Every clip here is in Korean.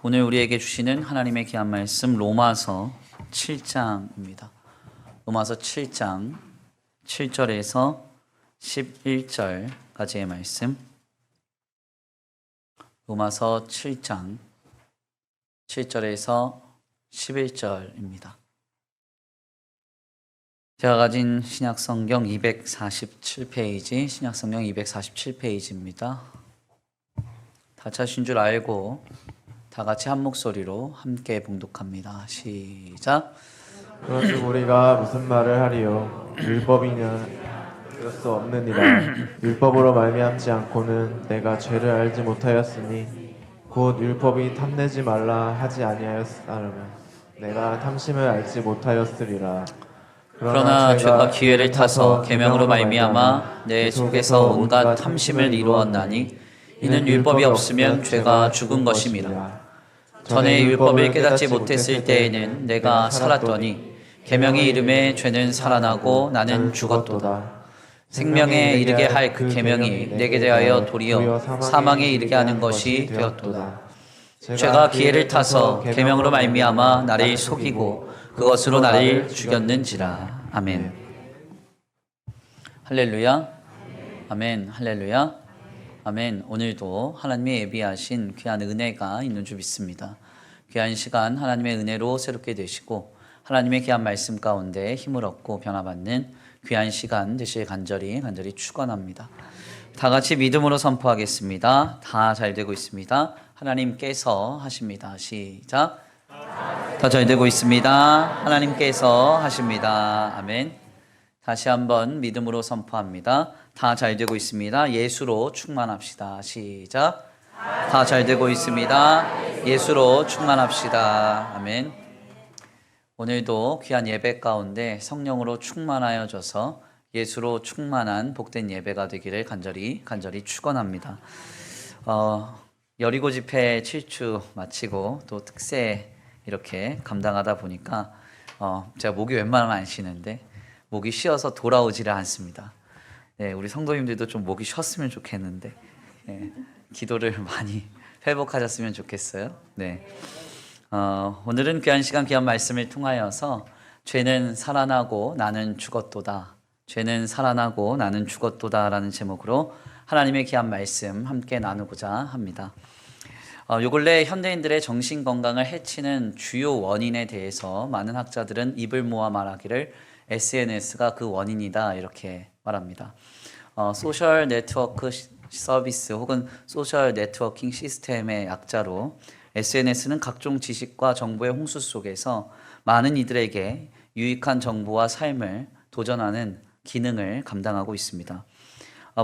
오늘 우리에게 주시는 하나님의 귀한 말씀 로마서 7장입니다. 로마서 7장 7절에서 11절까지의 말씀. 로마서 7장 7절에서 11절입니다. 제가 가진 신약성경 247페이지, 신약성경 247페이지입니다. 다 찾으신 줄 알고 다 같이 한 목소리로 함께 봉독합니다. 시작. 그런즉 우리가 무슨 말을 하리요? 율법이냐? 그럴 수 없느니라. 율법으로 말미암지 않고는 내가 죄를 알지 못하였으니 곧 율법이 탐내지 말라 하지 아니하였다면 내가 탐심을 알지 못하였으리라. 그러나 죄가 기회를 타서 계명으로 말미암아 내 속에서 온갖 탐심을 이루었나니 이는 율법이 없으면 죄가 죽은 것임이라. 전에 율법을 깨닫지 못했을 때에는 내가 살았더니 계명의 이름에 죄는 살아나고 나는 죽었도다. 생명에 이르게 할 그 계명이 내게 대하여 도리어 사망에 이르게 하는 것이 되었도다. 죄가 기회를 타서 계명으로 말미암아 나를 속이고 그것으로 나를 죽였는지라. 아멘. 할렐루야. 아멘. 할렐루야. 아멘. 오늘도 하나님의 예비하신 귀한 은혜가 있는 줄 믿습니다. 귀한 시간 하나님의 은혜로 새롭게 되시고 하나님의 귀한 말씀 가운데 힘을 얻고 변화받는 귀한 시간 되실 간절히 축원합니다. 다 같이 믿음으로 선포하겠습니다. 다 잘 되고 있습니다. 하나님께서 하십니다. 시작. 다 잘 되고 있습니다. 하나님께서 하십니다. 아멘. 다시 한번 믿음으로 선포합니다. 다 잘 되고 있습니다. 예수로 충만합시다. 시작. 다 잘 되고 있습니다. 예수로 충만합시다. 아멘. 오늘도 귀한 예배 가운데 성령으로 충만하여져서 예수로 충만한 복된 예배가 되기를 간절히 축원합니다. 여리고 집회 7주 마치고 또 특세 이렇게 감당하다 보니까 제가 목이 웬만하면 안 쉬는데 목이 쉬어서 돌아오지를 않습니다. 네, 우리 성도님들도 좀 목이 쉬었으면 좋겠는데 기도를 많이 회복하셨으면 좋겠어요. 네, 오늘은 귀한 시간 귀한 말씀을 통하여서 죄는 살아나고 나는 죽었도다. 죄는 살아나고 나는 죽었도다 라는 제목으로 하나님의 귀한 말씀 함께 나누고자 합니다. 요 근래 현대인들의 정신건강을 해치는 주요 원인에 대해서 많은 학자들은 입을 모아 말하기를 SNS가 그 원인이다 이렇게 말합니다. 소셜 네트워크 서비스 혹은 소셜 네트워킹 시스템의 약자로 SNS는 각종 지식과 정보의 홍수 속에서 많은 이들에게 유익한 정보와 삶을 도전하는 기능을 감당하고 있습니다.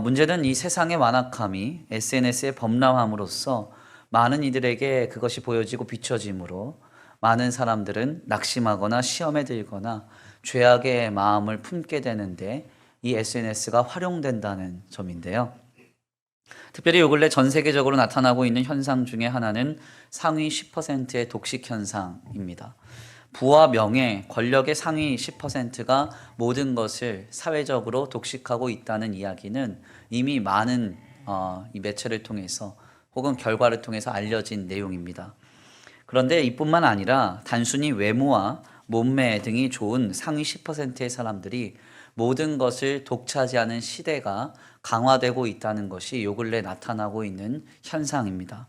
문제는 이 세상의 완악함이 SNS의 범람함으로써 많은 이들에게 그것이 보여지고 비춰지므로 많은 사람들은 낙심하거나 시험에 들거나 죄악의 마음을 품게 되는데 이 SNS가 활용된다는 점인데요. 특별히 요 근래 전 세계적으로 나타나고 있는 현상 중에 하나는 상위 10%의 독식 현상입니다. 부와 명예, 권력의 상위 10%가 모든 것을 사회적으로 독식하고 있다는 이야기는 이미 많은 이 매체를 통해서 혹은 결과를 통해서 알려진 내용입니다. 그런데 이뿐만 아니라 단순히 외모와 몸매 등이 좋은 상위 10%의 사람들이 모든 것을 독차지하는 시대가 강화되고 있다는 것이 요 근래 나타나고 있는 현상입니다.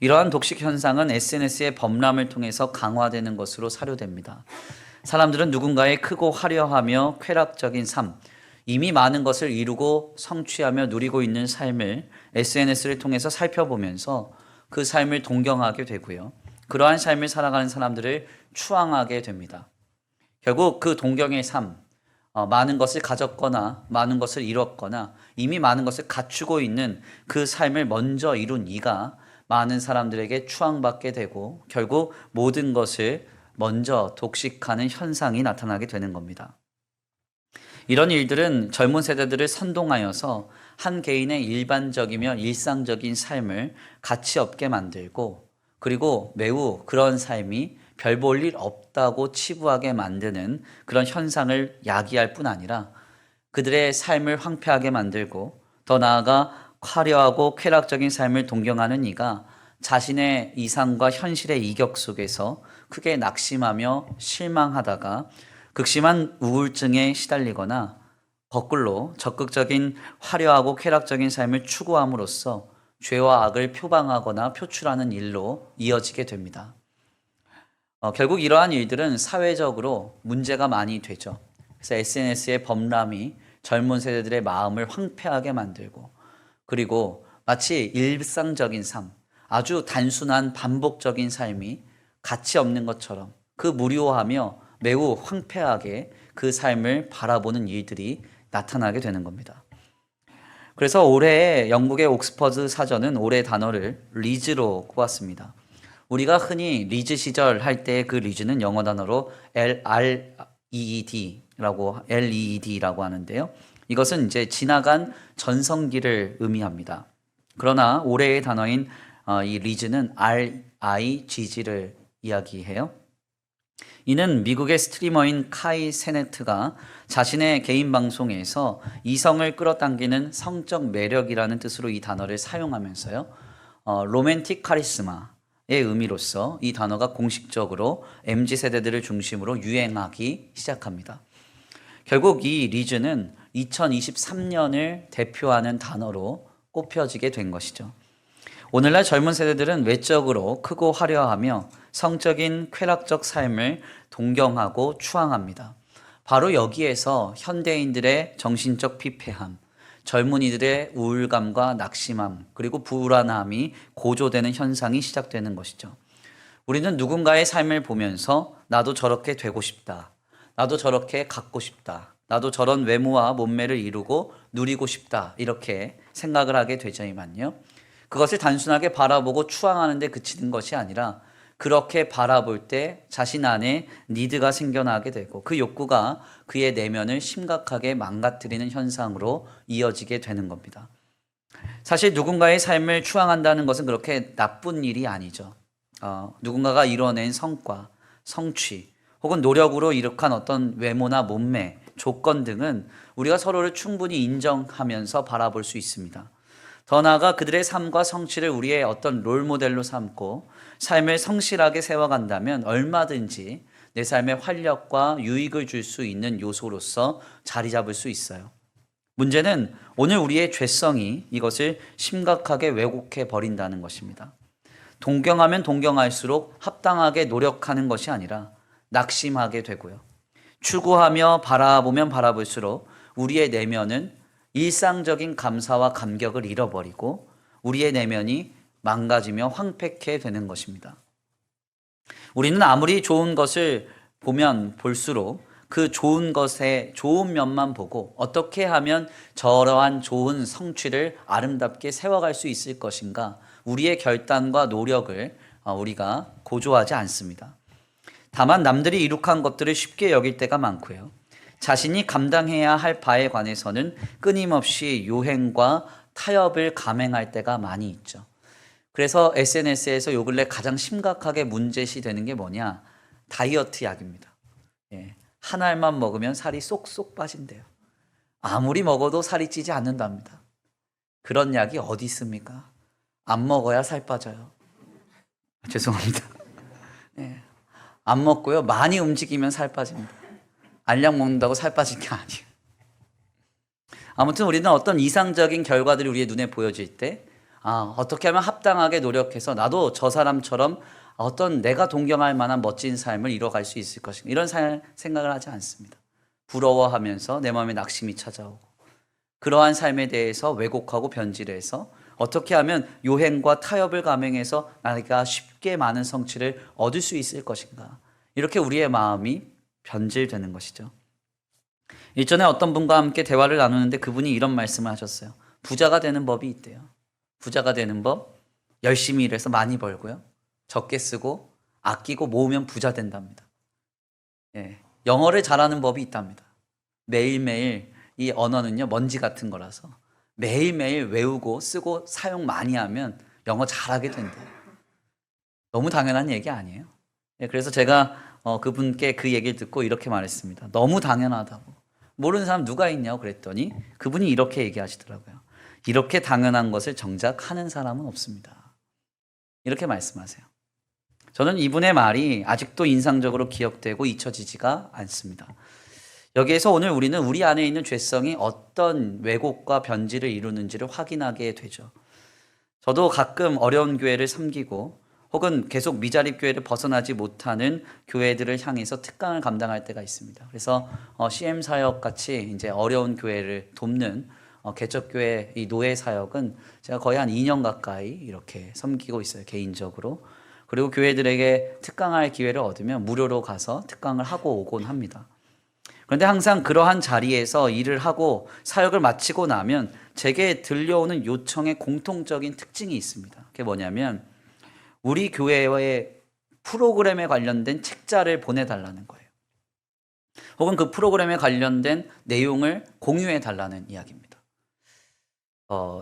이러한 독식 현상은 SNS의 범람을 통해서 강화되는 것으로 사료됩니다. 사람들은 누군가의 크고 화려하며 쾌락적인 삶, 이미 많은 것을 이루고 성취하며 누리고 있는 삶을 SNS를 통해서 살펴보면서 그 삶을 동경하게 되고요. 그러한 삶을 살아가는 사람들을 추앙하게 됩니다. 결국 그 동경의 삶, 많은 것을 가졌거나 많은 것을 이뤘거나 이미 많은 것을 갖추고 있는 그 삶을 먼저 이룬 이가 많은 사람들에게 추앙받게 되고 결국 모든 것을 먼저 독식하는 현상이 나타나게 되는 겁니다. 이런 일들은 젊은 세대들을 선동하여서 한 개인의 일반적이며 일상적인 삶을 가치 없게 만들고 그리고 매우 그런 삶이 별 볼 일 없다고 치부하게 만드는 그런 현상을 야기할 뿐 아니라 그들의 삶을 황폐하게 만들고 더 나아가 화려하고 쾌락적인 삶을 동경하는 이가 자신의 이상과 현실의 이격 속에서 크게 낙심하며 실망하다가 극심한 우울증에 시달리거나 거꾸로 적극적인 화려하고 쾌락적인 삶을 추구함으로써 죄와 악을 표방하거나 표출하는 일로 이어지게 됩니다. 결국 이러한 일들은 사회적으로 문제가 많이 되죠. 그래서 SNS의 범람이 젊은 세대들의 마음을 황폐하게 만들고, 그리고 마치 일상적인 삶, 아주 단순한 반복적인 삶이 가치 없는 것처럼 그 무료하며 매우 황폐하게 그 삶을 바라보는 일들이 나타나게 되는 겁니다. 그래서 올해 영국의 옥스퍼드 사전은 올해 단어를 리즈로 꼽았습니다. 우리가 흔히 리즈 시절 할 때 그 리즈는 영어 단어로 LEED라고 하는데요. 이것은 이제 지나간 전성기를 의미합니다. 그러나 올해의 단어인 이 리즈는 RIGG를 이야기해요. 이는 미국의 스트리머인 카이 세네트가 자신의 개인 방송에서 이성을 끌어당기는 성적 매력이라는 뜻으로 이 단어를 사용하면서요, 로맨틱 카리스마의 의미로서 이 단어가 공식적으로 MZ세대들을 중심으로 유행하기 시작합니다. 결국 이 리즈는 2023년을 대표하는 단어로 꼽혀지게 된 것이죠. 오늘날 젊은 세대들은 외적으로 크고 화려하며 성적인 쾌락적 삶을 동경하고 추앙합니다. 바로 여기에서 현대인들의 정신적 피폐함, 젊은이들의 우울감과 낙심함, 그리고 불안함이 고조되는 현상이 시작되는 것이죠. 우리는 누군가의 삶을 보면서 나도 저렇게 되고 싶다, 나도 저렇게 갖고 싶다, 나도 저런 외모와 몸매를 이루고 누리고 싶다, 이렇게 생각을 하게 되지만요, 그것을 단순하게 바라보고 추앙하는 데 그치는 것이 아니라 그렇게 바라볼 때 자신 안에 니드가 생겨나게 되고 그 욕구가 그의 내면을 심각하게 망가뜨리는 현상으로 이어지게 되는 겁니다. 사실 누군가의 삶을 추앙한다는 것은 그렇게 나쁜 일이 아니죠. 누군가가 이뤄낸 성과, 성취, 혹은 노력으로 이룩한 어떤 외모나 몸매, 조건 등은 우리가 서로를 충분히 인정하면서 바라볼 수 있습니다. 더 나아가 그들의 삶과 성취를 우리의 어떤 롤모델로 삼고 삶을 성실하게 세워간다면 얼마든지 내 삶에 활력과 유익을 줄 수 있는 요소로서 자리 잡을 수 있어요. 문제는 오늘 우리의 죄성이 이것을 심각하게 왜곡해 버린다는 것입니다. 동경하면 동경할수록 합당하게 노력하는 것이 아니라 낙심하게 되고요. 추구하며 바라보면 바라볼수록 우리의 내면은 일상적인 감사와 감격을 잃어버리고 우리의 내면이 망가지며 황폐케 되는 것입니다. 우리는 아무리 좋은 것을 보면 볼수록 그 좋은 것의 좋은 면만 보고 어떻게 하면 저러한 좋은 성취를 아름답게 세워갈 수 있을 것인가, 우리의 결단과 노력을 우리가 고조하지 않습니다. 다만 남들이 이룩한 것들을 쉽게 여길 때가 많고요. 자신이 감당해야 할 바에 관해서는 끊임없이 요행과 타협을 감행할 때가 많이 있죠. 그래서 SNS에서 요 근래 가장 심각하게 문제시 되는 게 뭐냐? 다이어트 약입니다. 한 알만 먹으면 살이 쏙쏙 빠진대요. 아무리 먹어도 살이 찌지 않는답니다. 그런 약이 어디 있습니까? 안 먹어야 살 빠져요. 죄송합니다. 안 먹고요, 많이 움직이면 살 빠집니다. 알약 먹는다고 살 빠진 게 아니에요. 아무튼 우리는 어떤 이상적인 결과들이 우리의 눈에 보여질 때 어떻게 하면 합당하게 노력해서 나도 저 사람처럼 어떤 내가 동경할 만한 멋진 삶을 이뤄갈 수 있을 것인가, 이런 생각을 하지 않습니다. 부러워하면서 내 마음에 낙심이 찾아오고 그러한 삶에 대해서 왜곡하고 변질해서 어떻게 하면 요행과 타협을 감행해서 내가 쉽게 많은 성취를 얻을 수 있을 것인가, 이렇게 우리의 마음이 변질되는 것이죠. 일전에 어떤 분과 함께 대화를 나누는데 그분이 이런 말씀을 하셨어요. 부자가 되는 법이 있대요. 부자가 되는 법, 열심히 일해서 많이 벌고요, 적게 쓰고 아끼고 모으면 부자 된답니다. 영어를 잘하는 법이 있답니다. 매일매일, 이 언어는요 먼지 같은 거라서 매일매일 외우고 쓰고 사용 많이 하면 영어 잘하게 된대요. 너무 당연한 얘기 아니에요? 그래서 제가 그분께 그 얘기를 듣고 이렇게 말했습니다. 너무 당연하다고. 모르는 사람 누가 있냐고 그랬더니 그분이 이렇게 얘기하시더라고요. 이렇게 당연한 것을 정작 하는 사람은 없습니다. 이렇게 말씀하세요. 저는 이분의 말이 아직도 인상적으로 기억되고 잊혀지지가 않습니다. 여기에서 오늘 우리는 우리 안에 있는 죄성이 어떤 왜곡과 변질을 이루는지를 확인하게 되죠. 저도 가끔 어려운 교회를 섬기고 혹은 계속 미자립 교회를 벗어나지 못하는 교회들을 향해서 특강을 감당할 때가 있습니다. 그래서 CM 사역 같이 이제 어려운 교회를 돕는 개척교회 이 노예 사역은 제가 거의 한 2년 가까이 이렇게 섬기고 있어요, 개인적으로. 그리고 교회들에게 특강할 기회를 얻으면 무료로 가서 특강을 하고 오곤 합니다. 그런데 항상 그러한 자리에서 일을 하고 사역을 마치고 나면 제게 들려오는 요청의 공통적인 특징이 있습니다. 그게 뭐냐면 우리 교회의 프로그램에 관련된 책자를 보내달라는 거예요. 혹은 그 프로그램에 관련된 내용을 공유해 달라는 이야기입니다.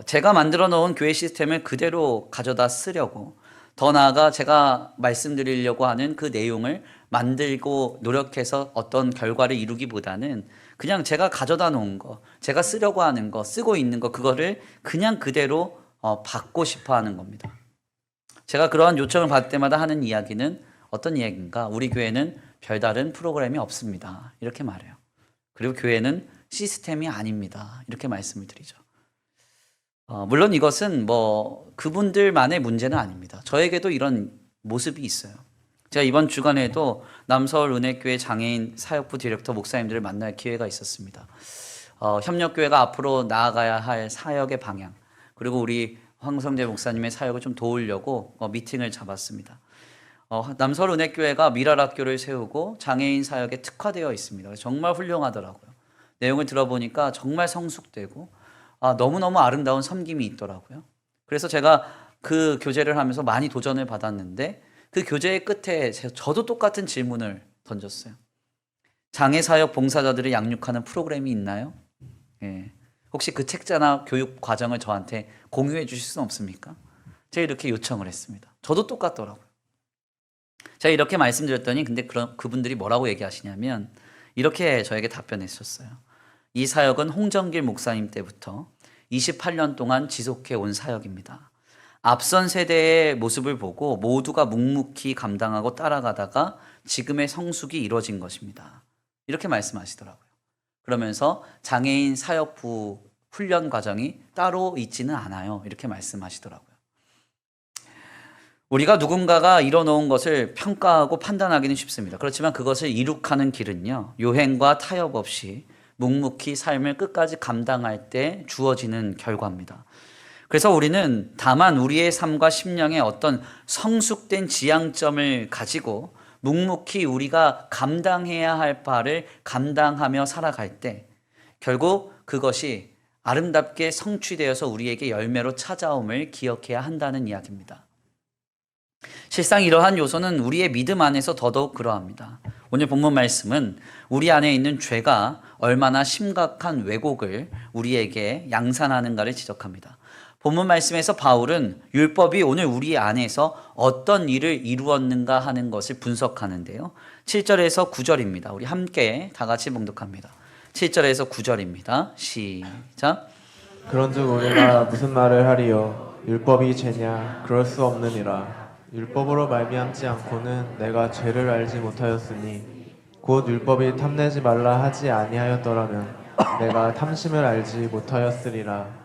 제가 만들어 놓은 교회 시스템을 그대로 가져다 쓰려고, 더 나아가 제가 말씀드리려고 하는 그 내용을 만들고 노력해서 어떤 결과를 이루기보다는 그냥 제가 가져다 놓은 거, 제가 쓰려고 하는 거, 쓰고 있는 거, 그거를 그냥 그대로 받고 싶어 하는 겁니다. 제가 그러한 요청을 받을 때마다 하는 이야기는 어떤 이야기인가? 우리 교회는 별다른 프로그램이 없습니다. 이렇게 말해요. 그리고 교회는 시스템이 아닙니다. 이렇게 말씀을 드리죠. 물론 이것은 그분들만의 문제는 아닙니다. 저에게도 이런 모습이 있어요. 제가 이번 주간에도 남서울 은혜교회 장애인 사역부 디렉터 목사님들을 만날 기회가 있었습니다. 협력교회가 앞으로 나아가야 할 사역의 방향, 그리고 우리 황성재 목사님의 사역을 좀 도우려고 미팅을 잡았습니다. 남서울 은혜교회가 미랄학교를 세우고 장애인 사역에 특화되어 있습니다. 정말 훌륭하더라고요. 내용을 들어보니까 정말 성숙되고 너무너무 아름다운 섬김이 있더라고요. 그래서 제가 그 교제를 하면서 많이 도전을 받았는데 그 교제의 끝에 저도 똑같은 질문을 던졌어요. 장애사역 봉사자들을 양육하는 프로그램이 있나요? 예. 혹시 그 책자나 교육 과정을 저한테 공유해 주실 수는 없습니까? 제가 이렇게 요청을 했습니다. 저도 똑같더라고요. 제가 이렇게 말씀드렸더니 근데 그분들이 뭐라고 얘기하시냐면 이렇게 저에게 답변해 주셨어요. 이 사역은 홍정길 목사님 때부터 28년 동안 지속해 온 사역입니다. 앞선 세대의 모습을 보고 모두가 묵묵히 감당하고 따라가다가 지금의 성숙이 이루어진 것입니다. 이렇게 말씀하시더라고요. 그러면서 장애인 사역부 훈련 과정이 따로 있지는 않아요. 이렇게 말씀하시더라고요. 우리가 누군가가 이뤄놓은 것을 평가하고 판단하기는 쉽습니다. 그렇지만 그것을 이룩하는 길은요, 요행과 타협 없이 묵묵히 삶을 끝까지 감당할 때 주어지는 결과입니다. 그래서 우리는 다만 우리의 삶과 심령에 어떤 성숙된 지향점을 가지고 묵묵히 우리가 감당해야 할 바를 감당하며 살아갈 때 결국 그것이 아름답게 성취되어서 우리에게 열매로 찾아옴을 기억해야 한다는 이야기입니다. 실상 이러한 요소는 우리의 믿음 안에서 더더욱 그러합니다. 오늘 본문 말씀은 우리 안에 있는 죄가 얼마나 심각한 왜곡을 우리에게 양산하는가를 지적합니다. 본문 말씀에서 바울은 율법이 오늘 우리 안에서 어떤 일을 이루었는가 하는 것을 분석하는데요. 7절에서 9절입니다. 우리 함께 다 같이 봉독합니다. 7절에서 9절입니다. 시작. 그런즉 우리가 무슨 말을 하리요? 율법이 죄냐? 그럴 수 없느니라. 율법으로 말미암지 않고는 내가 죄를 알지 못하였으니 곧 율법이 탐내지 말라 하지 아니하였더라면 내가 탐심을 알지 못하였으리라.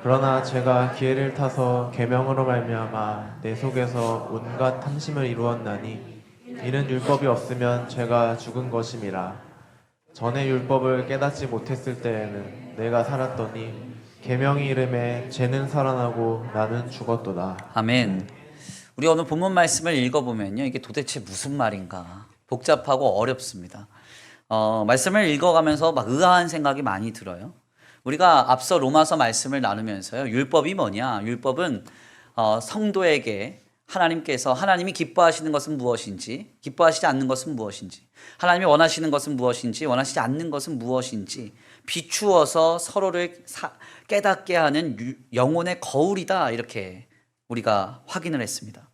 그러나 죄가 기회를 타서 계명으로 말미암아 내 속에서 온갖 탐심을 이루었나니 이는 율법이 없으면 죄가 죽은 것임이라. 전에 율법을 깨닫지 못했을 때에는 내가 살았더니 계명이 이름에 죄는 살아나고 나는 죽었도다. 아멘. 우리 오늘 본문 말씀을 읽어보면요, 이게 도대체 무슨 말인가 복잡하고 어렵습니다. 말씀을 읽어가면서 막 의아한 생각이 많이 들어요. 우리가 앞서 로마서 말씀을 나누면서요, 율법이 뭐냐? 율법은 성도에게 하나님이 기뻐하시는 것은 무엇인지, 기뻐하시지 않는 것은 무엇인지, 하나님이 원하시는 것은 무엇인지, 원하시지 않는 것은 무엇인지 비추어서 서로를 깨닫게 하는 영혼의 거울이다, 이렇게 우리가 확인을 했습니다.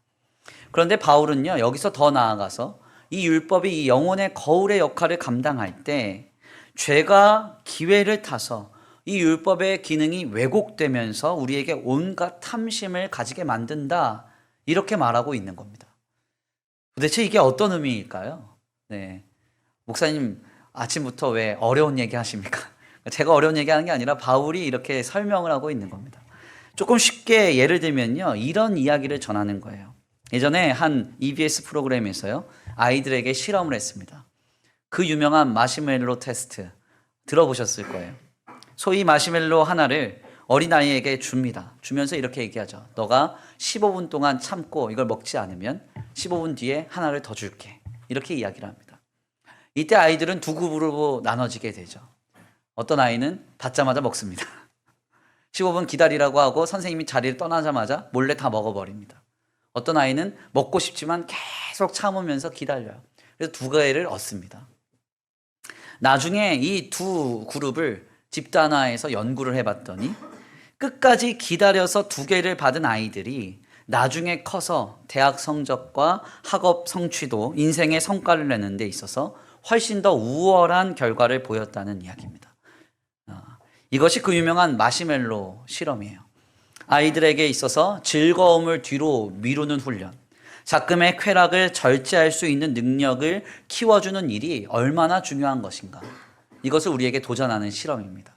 그런데 바울은요, 여기서 더 나아가서 이 율법이 이 영혼의 거울의 역할을 감당할 때 죄가 기회를 타서 이 율법의 기능이 왜곡되면서 우리에게 온갖 탐심을 가지게 만든다, 이렇게 말하고 있는 겁니다. 도대체 이게 어떤 의미일까요? 네. 목사님 아침부터 왜 어려운 얘기 하십니까? 제가 어려운 얘기 하는 게 아니라 바울이 이렇게 설명을 하고 있는 겁니다. 조금 쉽게 예를 들면요, 이런 이야기를 전하는 거예요. 예전에 한 EBS 프로그램에서요, 아이들에게 실험을 했습니다. 그 유명한 마시멜로 테스트 들어보셨을 거예요. 소위 마시멜로 하나를 어린아이에게 줍니다. 주면서 이렇게 얘기하죠. 너가 15분 동안 참고 이걸 먹지 않으면 15분 뒤에 하나를 더 줄게. 이렇게 이야기를 합니다. 이때 아이들은 두 그룹으로 나눠지게 되죠. 어떤 아이는 받자마자 먹습니다. 15분 기다리라고 하고 선생님이 자리를 떠나자마자 몰래 다 먹어버립니다. 어떤 아이는 먹고 싶지만 계속 참으면서 기다려요. 그래서 두 개를 얻습니다. 나중에 이 두 그룹을 집단화해서 연구를 해봤더니 끝까지 기다려서 두 개를 받은 아이들이 나중에 커서 대학 성적과 학업 성취도, 인생의 성과를 내는 데 있어서 훨씬 더 우월한 결과를 보였다는 이야기입니다. 이것이 그 유명한 마시멜로 실험이에요. 아이들에게 있어서 즐거움을 뒤로 미루는 훈련, 작금의 쾌락을 절제할 수 있는 능력을 키워주는 일이 얼마나 중요한 것인가. 이것을 우리에게 도전하는 실험입니다.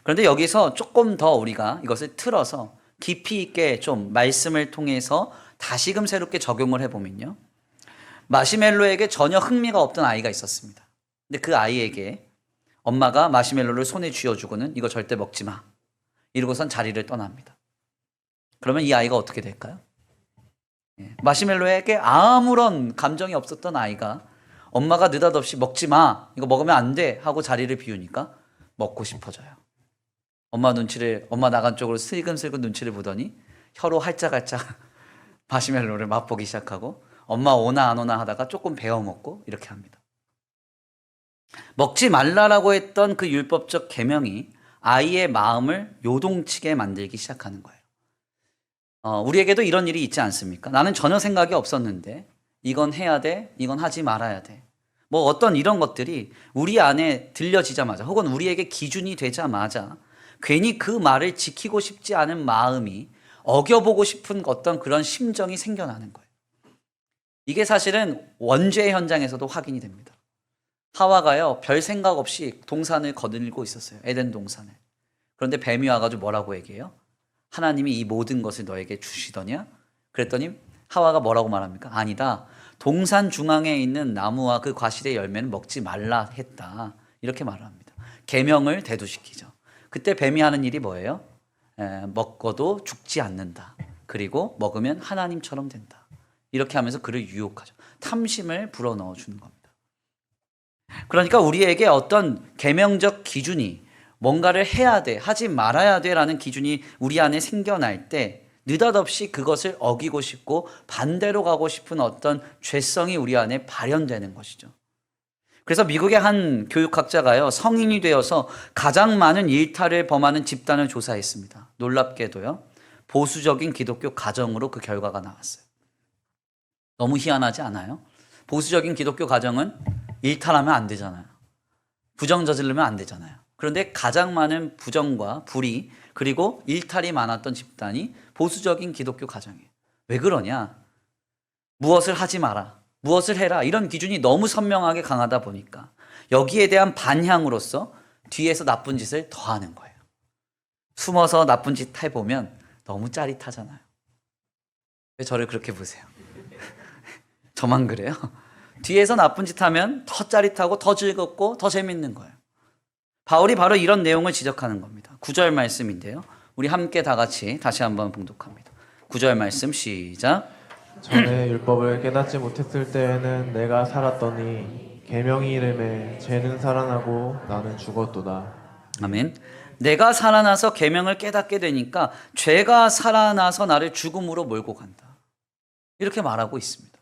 그런데 여기서 조금 더 우리가 이것을 틀어서 깊이 있게 좀 말씀을 통해서 다시금 새롭게 적용을 해보면요. 마시멜로에게 전혀 흥미가 없던 아이가 있었습니다. 근데 그 아이에게 엄마가 마시멜로를 손에 쥐어주고는 이거 절대 먹지 마. 이러고선 자리를 떠납니다. 그러면 이 아이가 어떻게 될까요? 마시멜로에게 아무런 감정이 없었던 아이가 엄마가 느닷없이 먹지 마, 이거 먹으면 안 돼 하고 자리를 비우니까 먹고 싶어져요. 엄마 나간 쪽으로 슬금슬금 눈치를 보더니 혀로 할짝할짝 마시멜로를 맛보기 시작하고 엄마 오나 안 오나 하다가 조금 베어 먹고 이렇게 합니다. 먹지 말라라고 했던 그 율법적 계명이 아이의 마음을 요동치게 만들기 시작하는 거예요. 우리에게도 이런 일이 있지 않습니까? 나는 전혀 생각이 없었는데 이건 해야 돼, 이건 하지 말아야 돼. 뭐 어떤 이런 것들이 우리 안에 들려지자마자 혹은 우리에게 기준이 되자마자 괜히 그 말을 지키고 싶지 않은 마음이 어겨보고 싶은 어떤 그런 심정이 생겨나는 거예요. 이게 사실은 원죄의 현장에서도 확인이 됩니다. 하와가요, 별 생각 없이 동산을 거닐고 있었어요. 에덴 동산을. 그런데 뱀이 와가지고 뭐라고 얘기해요? 하나님이 이 모든 것을 너에게 주시더냐? 그랬더니 하와가 뭐라고 말합니까? 아니다. 동산 중앙에 있는 나무와 그 과실의 열매는 먹지 말라 했다. 이렇게 말을 합니다. 계명을 대두시키죠. 그때 뱀이 하는 일이 뭐예요? 먹어도 죽지 않는다. 그리고 먹으면 하나님처럼 된다. 이렇게 하면서 그를 유혹하죠. 탐심을 불어넣어 주는 겁니다. 그러니까 우리에게 어떤 계명적 기준이 뭔가를 해야 돼, 하지 말아야 돼라는 기준이 우리 안에 생겨날 때 느닷없이 그것을 어기고 싶고 반대로 가고 싶은 어떤 죄성이 우리 안에 발현되는 것이죠. 그래서 미국의 한 교육학자가요, 성인이 되어서 가장 많은 일탈을 범하는 집단을 조사했습니다. 놀랍게도요, 보수적인 기독교 가정으로 그 결과가 나왔어요. 너무 희한하지 않아요? 보수적인 기독교 가정은 일탈하면 안 되잖아요. 부정 저지르면 안 되잖아요. 그런데 가장 많은 부정과 불의 그리고 일탈이 많았던 집단이 보수적인 기독교 가정이에요. 왜 그러냐? 무엇을 하지 마라, 무엇을 해라, 이런 기준이 너무 선명하게 강하다 보니까 여기에 대한 반향으로서 뒤에서 나쁜 짓을 더 하는 거예요. 숨어서 나쁜 짓 해보면 너무 짜릿하잖아요. 왜 저를 그렇게 보세요? 저만 그래요? 뒤에서 나쁜 짓 하면 더 짜릿하고 더 즐겁고 더 재밌는 거예요. 바울이 바로 이런 내용을 지적하는 겁니다. 9절 말씀인데요. 우리 함께 다 같이 다시 한번 봉독합니다. 9절 말씀 시작. 전에 율법을 깨닫지 못했을 때에는 내가 살았더니 계명이 이름에 죄는 살아나고 나는 죽었도다. 아멘. 내가 살아나서 계명을 깨닫게 되니까 죄가 살아나서 나를 죽음으로 몰고 간다. 이렇게 말하고 있습니다.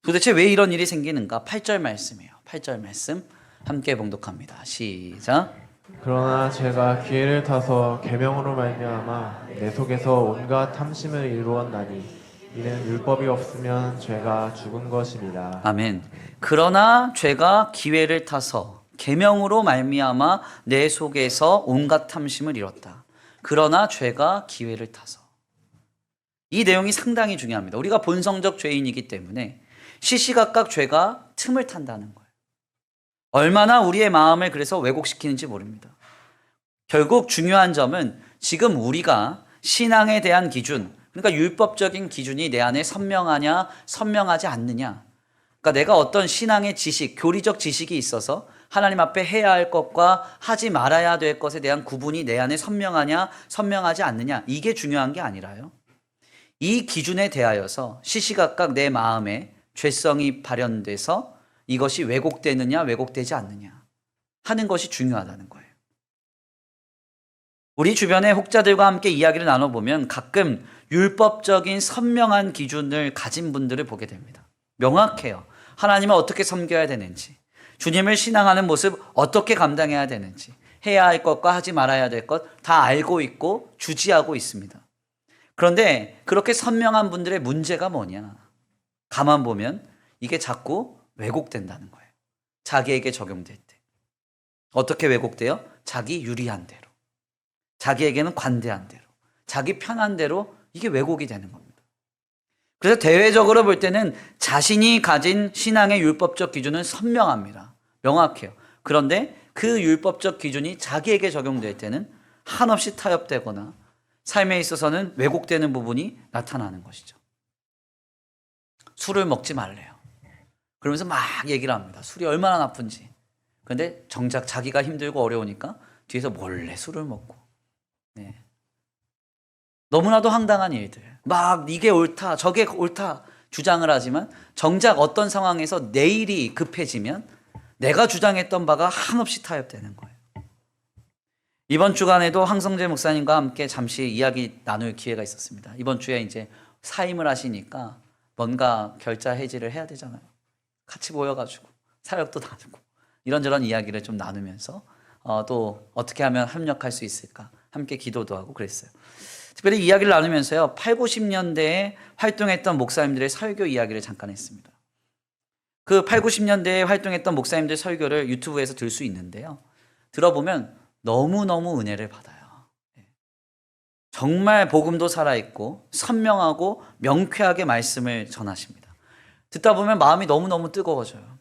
도대체 왜 이런 일이 생기는가? 8절 말씀이에요. 8절 말씀 함께 봉독합니다. 시작. 그러나 제가 기회를 타서 계명으로 말미암아 내 속에서 온갖 탐심을 이루었나니 이는 율법이 없으면 죄가 죽은 것입니다. 아멘. 그러나 죄가 기회를 타서 계명으로 말미암아 내 속에서 온갖 탐심을 이뤘다. 그러나 죄가 기회를 타서. 이 내용이 상당히 중요합니다. 우리가 본성적 죄인이기 때문에 시시각각 죄가 틈을 탄다는 거예요. 얼마나 우리의 마음을 그래서 왜곡시키는지 모릅니다. 결국 중요한 점은 지금 우리가 신앙에 대한 기준, 그러니까 율법적인 기준이 내 안에 선명하냐, 선명하지 않느냐. 그러니까 내가 어떤 신앙의 지식, 교리적 지식이 있어서 하나님 앞에 해야 할 것과 하지 말아야 될 것에 대한 구분이 내 안에 선명하냐, 선명하지 않느냐. 이게 중요한 게 아니라요. 이 기준에 대하여서 시시각각 내 마음에 죄성이 발현돼서 이것이 왜곡되느냐, 왜곡되지 않느냐 하는 것이 중요하다는 거예요. 우리 주변의 혹자들과 함께 이야기를 나눠보면 가끔 율법적인 선명한 기준을 가진 분들을 보게 됩니다. 명확해요. 하나님을 어떻게 섬겨야 되는지, 주님을 신앙하는 모습 어떻게 감당해야 되는지, 해야 할 것과 하지 말아야 될 것 다 알고 있고 주지하고 있습니다. 그런데 그렇게 선명한 분들의 문제가 뭐냐? 가만 보면 이게 자꾸 왜곡된다는 거예요. 자기에게 적용될 때. 어떻게 왜곡돼요? 자기 유리한 대로. 자기에게는 관대한 대로. 자기 편한 대로 이게 왜곡이 되는 겁니다. 그래서 대외적으로 볼 때는 자신이 가진 신앙의 율법적 기준은 선명합니다. 명확해요. 그런데 그 율법적 기준이 자기에게 적용될 때는 한없이 타협되거나 삶에 있어서는 왜곡되는 부분이 나타나는 것이죠. 술을 먹지 말래요. 그러면서 막 얘기를 합니다. 술이 얼마나 나쁜지. 그런데 정작 자기가 힘들고 어려우니까 뒤에서 몰래 술을 먹고. 네. 너무나도 황당한 일들. 막 이게 옳다, 저게 옳다 주장을 하지만 정작 어떤 상황에서 내일이 급해지면 내가 주장했던 바가 한없이 타협되는 거예요. 이번 주간에도 황성재 목사님과 함께 잠시 이야기 나눌 기회가 있었습니다. 이번 주에 이제 사임을 하시니까 뭔가 결자 해지를 해야 되잖아요. 같이 모여가지고 사역도 나누고 이런저런 이야기를 좀 나누면서 또 어떻게 하면 협력할 수 있을까 함께 기도도 하고 그랬어요. 특별히 이야기를 나누면서요 8, 90년대에 활동했던 목사님들의 설교 이야기를 잠깐 했습니다. 그 8, 90년대에 활동했던 목사님들 설교를 유튜브에서 들 수 있는데요. 들어보면 너무너무 은혜를 받아요. 정말 복음도 살아있고 선명하고 명쾌하게 말씀을 전하십니다. 듣다 보면 마음이 너무너무 뜨거워져요.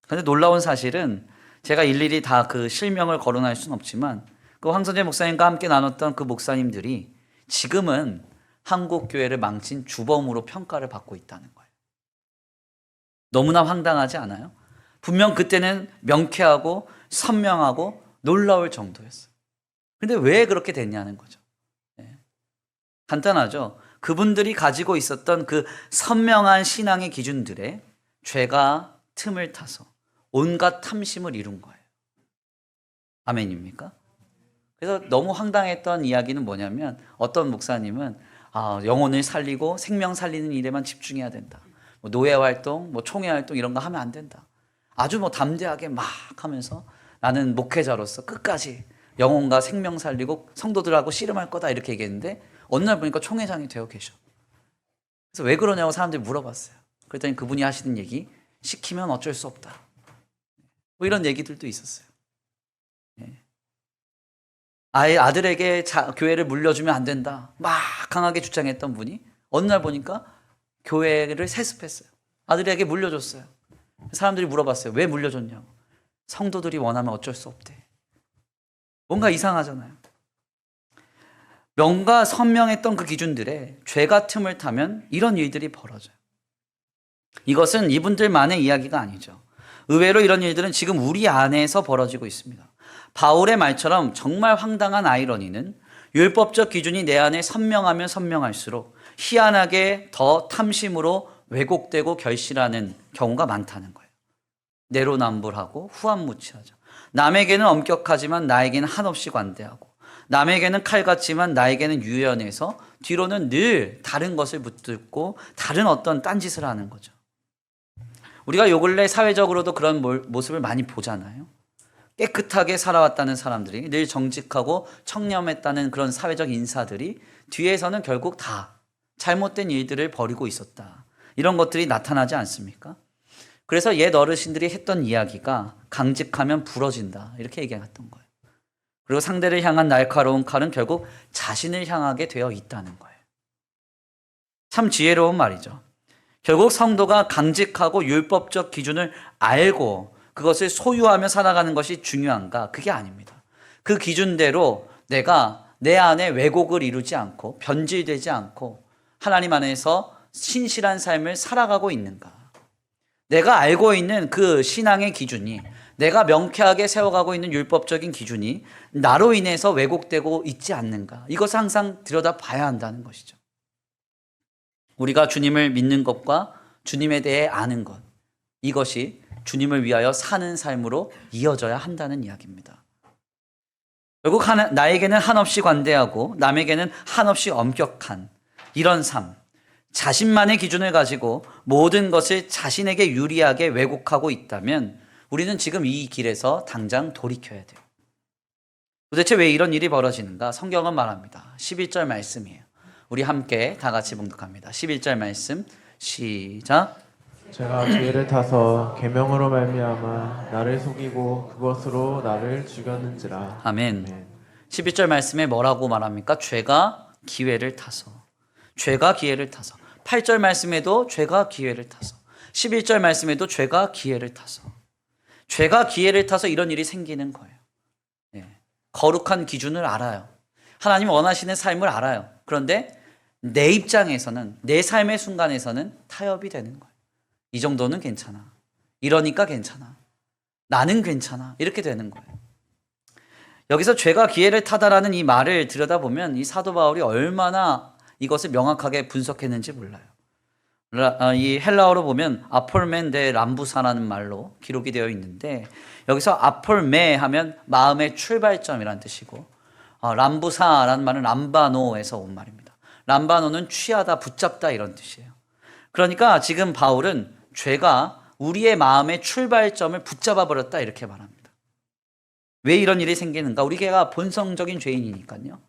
그런데 놀라운 사실은 제가 일일이 다 그 실명을 거론할 수는 없지만 그 황선재 목사님과 함께 나눴던 그 목사님들이 지금은 한국 교회를 망친 주범으로 평가를 받고 있다는 거예요. 너무나 황당하지 않아요? 분명 그때는 명쾌하고 선명하고 놀라울 정도였어요. 근데 왜 그렇게 됐냐는 거죠. 네. 간단하죠. 그분들이 가지고 있었던 그 선명한 신앙의 기준들에 죄가 틈을 타서 온갖 탐심을 이룬 거예요. 아멘입니까? 그래서 너무 황당했던 이야기는 뭐냐면 어떤 목사님은 영혼을 살리고 생명 살리는 일에만 집중해야 된다. 뭐 노예 활동, 뭐 총회 활동 이런 거 하면 안 된다. 아주 뭐 담대하게 막 하면서 나는 목회자로서 끝까지 영혼과 생명 살리고 성도들하고 씨름할 거다 이렇게 얘기했는데 어느 날 보니까 총회장이 되어 계셔. 그래서 왜 그러냐고 사람들이 물어봤어요. 그랬더니 그분이 하시는 얘기 시키면 어쩔 수 없다. 뭐 이런 얘기들도 있었어요. 아예 아들에게 교회를 물려주면 안 된다. 막 강하게 주장했던 분이 어느 날 보니까 교회를 세습했어요. 아들에게 물려줬어요. 사람들이 물어봤어요. 왜 물려줬냐고. 성도들이 원하면 어쩔 수 없대. 뭔가 이상하잖아요. 명과 선명했던 그 기준들에 죄가 틈을 타면 이런 일들이 벌어져요. 이것은 이분들만의 이야기가 아니죠. 의외로 이런 일들은 지금 우리 안에서 벌어지고 있습니다. 바울의 말처럼 정말 황당한 아이러니는 율법적 기준이 내 안에 선명하면 선명할수록 희한하게 더 탐심으로 왜곡되고 결실하는 경우가 많다는 거예요. 내로남불하고 후한무치하죠. 남에게는 엄격하지만 나에게는 한없이 관대하고 남에게는 칼 같지만 나에게는 유연해서 뒤로는 늘 다른 것을 붙들고 다른 어떤 딴짓을 하는 거죠. 우리가 요 근래 사회적으로도 그런 모습을 많이 보잖아요. 깨끗하게 살아왔다는 사람들이 늘 정직하고 청렴했다는 그런 사회적 인사들이 뒤에서는 결국 다 잘못된 일들을 벌이고 있었다. 이런 것들이 나타나지 않습니까? 그래서 옛 어르신들이 했던 이야기가 강직하면 부러진다. 이렇게 얘기했던 거예요. 그리고 상대를 향한 날카로운 칼은 결국 자신을 향하게 되어 있다는 거예요. 참 지혜로운 말이죠. 결국 성도가 강직하고 율법적 기준을 알고 그것을 소유하며 살아가는 것이 중요한가? 그게 아닙니다. 그 기준대로 내가 내 안에 왜곡을 이루지 않고 변질되지 않고 하나님 안에서 신실한 삶을 살아가고 있는가? 내가 알고 있는 그 신앙의 기준이, 내가 명쾌하게 세워가고 있는 율법적인 기준이 나로 인해서 왜곡되고 있지 않는가? 이것을 항상 들여다봐야 한다는 것이죠. 우리가 주님을 믿는 것과 주님에 대해 아는 것, 이것이 주님을 위하여 사는 삶으로 이어져야 한다는 이야기입니다. 결국 나에게는 한없이 관대하고 남에게는 한없이 엄격한 이런 삶, 자신만의 기준을 가지고 모든 것을 자신에게 유리하게 왜곡하고 있다면 우리는 지금 이 길에서 당장 돌이켜야 돼요. 도대체 왜 이런 일이 벌어지는가? 성경은 말합니다. 11절 말씀이에요. 우리 함께 다 같이 봉독합니다. 11절 말씀 시작. 제가 기회를 타서 계명으로 말미암아 나를 속이고 그것으로 나를 죽였는지라. 아멘. 11절 말씀에 뭐라고 말합니까? 죄가 기회를 타서. 죄가 기회를 타서. 8절 말씀에도 죄가 기회를 타서. 11절 말씀에도 죄가 기회를 타서. 죄가 기회를 타서 이런 일이 생기는 거예요. 거룩한 기준을 알아요. 하나님 원하시는 삶을 알아요. 그런데 내 입장에서는, 내 삶의 순간에서는 타협이 되는 거예요. 이 정도는 괜찮아. 이러니까 괜찮아. 나는 괜찮아. 이렇게 되는 거예요. 여기서 죄가 기회를 타다라는 이 말을 들여다보면 이 사도 바울이 얼마나 이것을 명확하게 분석했는지 몰라요. 이 헬라어로 보면 아폴멘 데 람부사라는 말로 기록이 되어 있는데, 여기서 아폴메 하면 마음의 출발점이라는 뜻이고, 람부사라는 말은 람바노에서 온 말입니다. 람바노는 취하다, 붙잡다 이런 뜻이에요. 그러니까 지금 바울은 죄가 우리의 마음의 출발점을 붙잡아 버렸다 이렇게 말합니다. 왜 이런 일이 생기는가? 우리가 본성적인 죄인이니까요.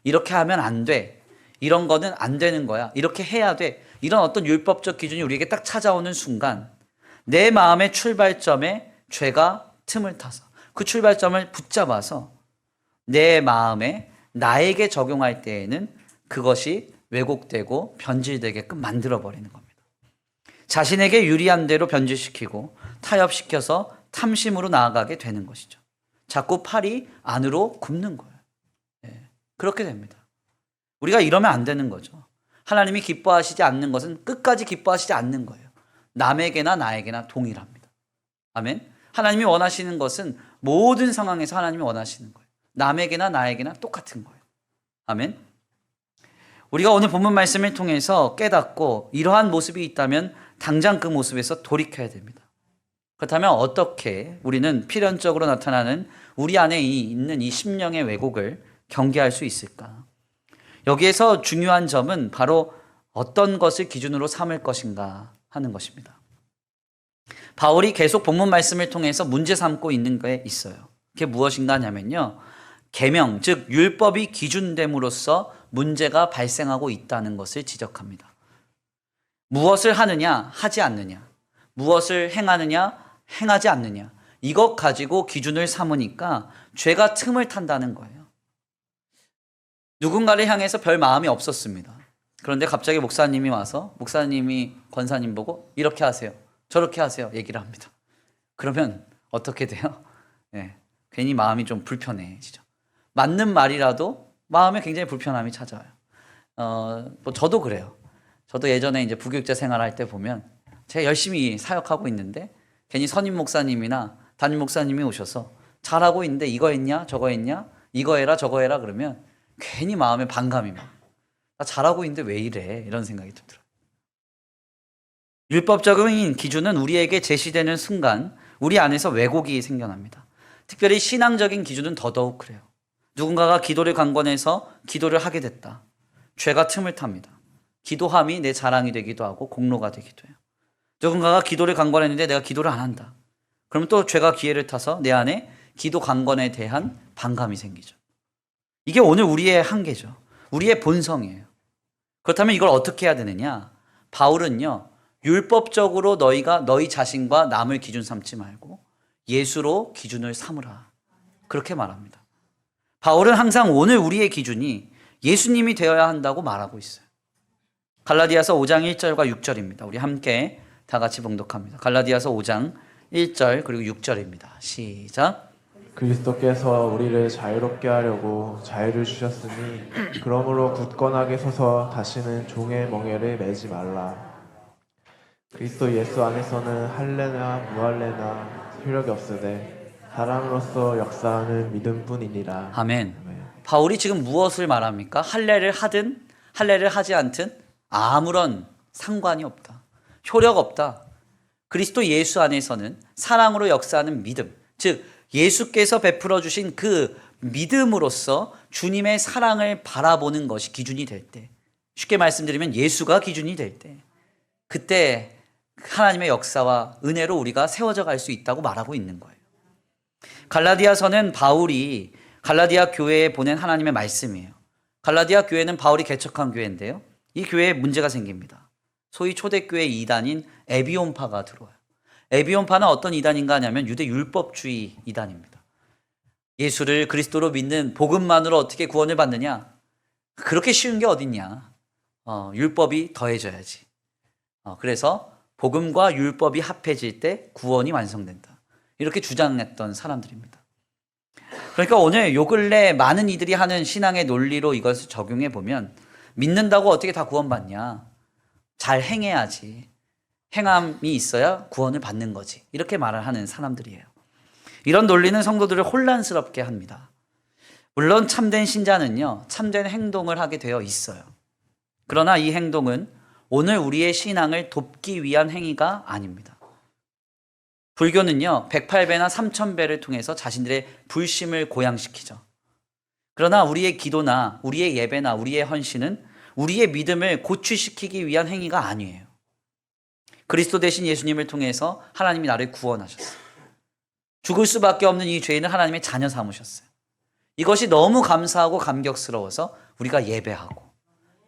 이렇게 하면 안 돼. 이런 거는 안 되는 거야. 이렇게 해야 돼. 이런 어떤 율법적 기준이 우리에게 딱 찾아오는 순간 내 마음의 출발점에 죄가 틈을 타서 그 출발점을 붙잡아서 내 마음에 나에게 적용할 때에는 그것이 왜곡되고 변질되게끔 만들어버리는 겁니다. 자신에게 유리한 대로 변질시키고 타협시켜서 탐심으로 나아가게 되는 것이죠. 자꾸 팔이 안으로 굽는 거예요. 그렇게 됩니다. 우리가 이러면 안 되는 거죠. 하나님이 기뻐하시지 않는 것은 끝까지 기뻐하시지 않는 거예요. 남에게나 나에게나 동일합니다. 아멘. 하나님이 원하시는 것은 모든 상황에서 하나님이 원하시는 거예요. 남에게나 나에게나 똑같은 거예요. 아멘. 우리가 오늘 본문 말씀을 통해서 깨닫고 이러한 모습이 있다면 당장 그 모습에서 돌이켜야 됩니다. 그렇다면 어떻게 우리는 필연적으로 나타나는 우리 안에 있는 이 심령의 왜곡을 경계할 수 있을까? 여기에서 중요한 점은 바로 어떤 것을 기준으로 삼을 것인가 하는 것입니다. 바울이 계속 본문 말씀을 통해서 문제 삼고 있는 게 있어요. 그게 무엇인가 하냐면요, 계명, 즉 율법이 기준됨으로써 문제가 발생하고 있다는 것을 지적합니다. 무엇을 하느냐, 하지 않느냐, 무엇을 행하느냐, 행하지 않느냐, 이것 가지고 기준을 삼으니까 죄가 틈을 탄다는 거예요. 누군가를 향해서 별 마음이 없었습니다. 그런데 갑자기 목사님이 와서 목사님이 권사님 보고 이렇게 하세요, 저렇게 하세요 얘기를 합니다. 그러면 어떻게 돼요? 괜히 마음이 좀 불편해지죠. 맞는 말이라도 마음에 굉장히 불편함이 찾아와요. 저도 그래요. 저도 예전에 이제 부교육자 생활할 때 보면 제가 열심히 사역하고 있는데 괜히 선임 목사님이나 담임 목사님이 오셔서 잘하고 있는데 이거 했냐 저거 했냐 이거 해라 저거 해라 그러면 괜히 마음에 반감이 막, 나 잘하고 있는데 왜 이래, 이런 생각이 좀 들어요. 율법적인 기준은 우리에게 제시되는 순간 우리 안에서 왜곡이 생겨납니다. 특별히 신앙적인 기준은 더더욱 그래요. 누군가가 기도를 강권해서 기도를 하게 됐다. 죄가 틈을 탑니다. 기도함이 내 자랑이 되기도 하고 공로가 되기도 해요. 누군가가 기도를 강권했는데 내가 기도를 안 한다. 그러면 또 죄가 기회를 타서 내 안에 기도 강권에 대한 반감이 생기죠. 이게 오늘 우리의 한계죠. 우리의 본성이에요. 그렇다면 이걸 어떻게 해야 되느냐? 바울은요, 율법적으로 너희가 너희 자신과 남을 기준 삼지 말고 예수로 기준을 삼으라, 그렇게 말합니다. 바울은 항상 오늘 우리의 기준이 예수님이 되어야 한다고 말하고 있어요. 갈라디아서 5장 1절과 6절입니다. 우리 함께 다 같이 봉독합니다. 갈라디아서 5장 1절 그리고 6절입니다. 시작. 그리스도께서 우리를 자유롭게 하려고 자유를 주셨으니 그러므로 굳건하게 서서 다시는 종의 멍에를 매지 말라. 그리스도 예수 안에서는 할례나 무할례나 효력이 없으되 사랑으로서 역사하는 믿음뿐이니라. 아멘. 바울이 지금 무엇을 말합니까? 할례를 하든 할례를 하지 않든 아무런 상관이 없다. 효력 없다. 그리스도 예수 안에서는 사랑으로 역사하는 믿음, 즉 예수께서 베풀어 주신 그 믿음으로써 주님의 사랑을 바라보는 것이 기준이 될 때, 쉽게 말씀드리면 예수가 기준이 될 때, 그때 하나님의 역사와 은혜로 우리가 세워져 갈 수 있다고 말하고 있는 거예요. 갈라디아서는 바울이 갈라디아 교회에 보낸 하나님의 말씀이에요. 갈라디아 교회는 바울이 개척한 교회인데요. 이 교회에 문제가 생깁니다. 소위 초대교회 이단인 에비온파가 들어와요. 에비온파는 어떤 이단인가 하냐면 유대 율법주의 이단입니다. 예수를 그리스도로 믿는 복음만으로 어떻게 구원을 받느냐? 그렇게 쉬운 게 어딨냐? 율법이 더해져야지. 그래서 복음과 율법이 합해질 때 구원이 완성된다. 이렇게 주장했던 사람들입니다. 그러니까 오늘 요 근래 많은 이들이 하는 신앙의 논리로 이것을 적용해 보면 믿는다고 어떻게 다 구원받냐? 잘 행해야지. 행함이 있어야 구원을 받는 거지. 이렇게 말을 하는 사람들이에요. 이런 논리는 성도들을 혼란스럽게 합니다. 물론 참된 신자는요, 참된 행동을 하게 되어 있어요. 그러나 이 행동은 오늘 우리의 신앙을 돕기 위한 행위가 아닙니다. 불교는요, 108배나 3000배를 통해서 자신들의 불심을 고양시키죠. 그러나 우리의 기도나 우리의 예배나 우리의 헌신은 우리의 믿음을 고취시키기 위한 행위가 아니에요. 그리스도 대신 예수님을 통해서 하나님이 나를 구원하셨어요. 죽을 수밖에 없는 이 죄인을 하나님의 자녀 삼으셨어요. 이것이 너무 감사하고 감격스러워서 우리가 예배하고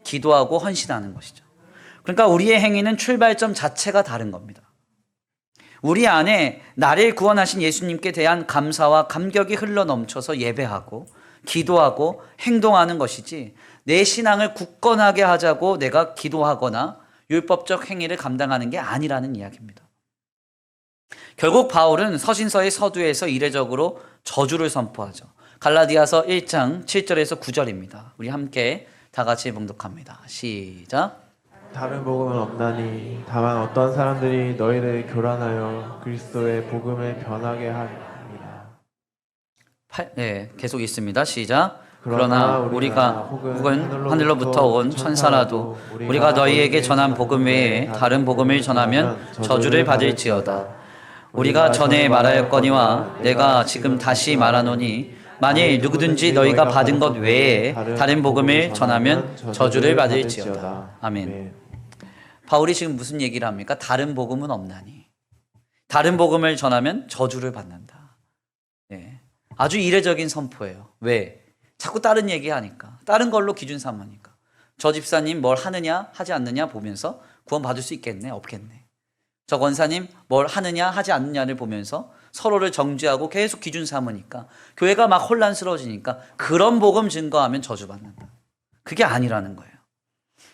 기도하고 헌신하는 것이죠. 그러니까 우리의 행위는 출발점 자체가 다른 겁니다. 우리 안에 나를 구원하신 예수님께 대한 감사와 감격이 흘러넘쳐서 예배하고 기도하고 행동하는 것이지, 내 신앙을 굳건하게 하자고 내가 기도하거나 율법적 행위를 감당하는 게 아니라는 이야기입니다. 결국 바울은 서신서의 서두에서 이례적으로 저주를 선포하죠. 갈라디아서 1장 7절에서 9절입니다. 우리 함께 다 같이 봉독합니다. 시작. 다른 복음은 없나니 다만 어떤 사람들이 너희를 교란하여 그리스도의 복음을 변하게 하리라. 계속 있습니다. 시작. 그러나 우리가 혹은 하늘로부터 온 천사라도 우리가 너희에게 전한 복음 외에 다른 복음을 전하면 저주를 받을지어다. 우리가 전에 말하였거니와 내가 지금 다시 말하노니 만일 누구든지 너희가 받은 것 외에 다른 복음을 전하면 저주를 받을지어다. 아멘. 바울이 지금 무슨 얘기를 합니까? 다른 복음은 없나니. 다른 복음을 전하면 저주를 받는다. 네. 아주 이례적인 선포예요. 왜? 자꾸 다른 얘기하니까. 다른 걸로 기준 삼으니까. 저 집사님 뭘 하느냐 하지 않느냐 보면서 구원 받을 수 있겠네 없겠네. 저 권사님 뭘 하느냐 하지 않느냐를 보면서 서로를 정죄하고 계속 기준 삼으니까 교회가 막 혼란스러워지니까 그런 복음 증거하면 저주받는다. 그게 아니라는 거예요.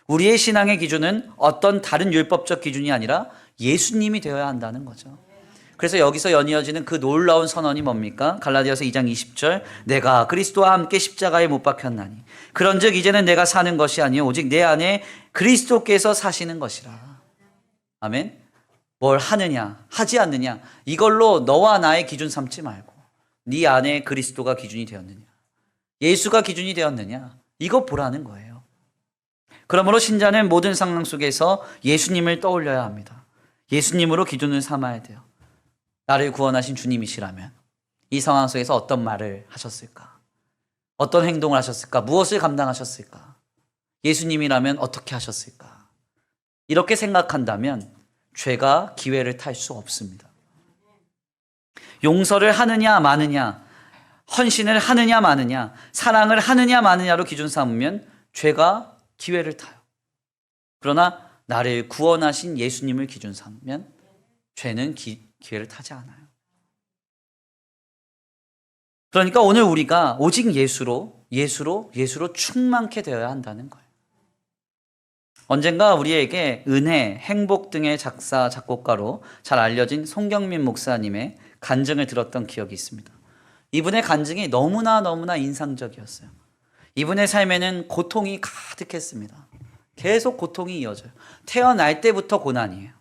우리의 신앙의 기준은 어떤 다른 율법적 기준이 아니라 예수님이 되어야 한다는 거죠. 그래서 여기서 연이어지는 그 놀라운 선언이 뭡니까? 갈라디아서 2장 20절, 내가 그리스도와 함께 십자가에 못 박혔나니 그런즉 이제는 내가 사는 것이 아니요 오직 내 안에 그리스도께서 사시는 것이라. 아멘. 뭘 하느냐 하지 않느냐 이걸로 너와 나의 기준 삼지 말고 네 안에 그리스도가 기준이 되었느냐, 예수가 기준이 되었느냐, 이거 보라는 거예요. 그러므로 신자는 모든 상황 속에서 예수님을 떠올려야 합니다. 예수님으로 기준을 삼아야 돼요. 나를 구원하신 주님이시라면 이 상황 속에서 어떤 말을 하셨을까? 어떤 행동을 하셨을까? 무엇을 감당하셨을까? 예수님이라면 어떻게 하셨을까? 이렇게 생각한다면 죄가 기회를 탈 수 없습니다. 용서를 하느냐 마느냐, 헌신을 하느냐 마느냐, 사랑을 하느냐 마느냐로 기준 삼으면 죄가 기회를 타요. 그러나 나를 구원하신 예수님을 기준 삼으면 죄는 기회를 타지 않아요. 그러니까 오늘 우리가 오직 예수로 충만케 되어야 한다는 거예요. 언젠가 우리에게 은혜, 행복 등의 작사, 작곡가로 잘 알려진 송경민 목사님의 간증을 들었던 기억이 있습니다. 이분의 간증이 너무나 인상적이었어요. 이분의 삶에는 고통이 가득했습니다. 계속 고통이 이어져요. 태어날 때부터 고난이에요.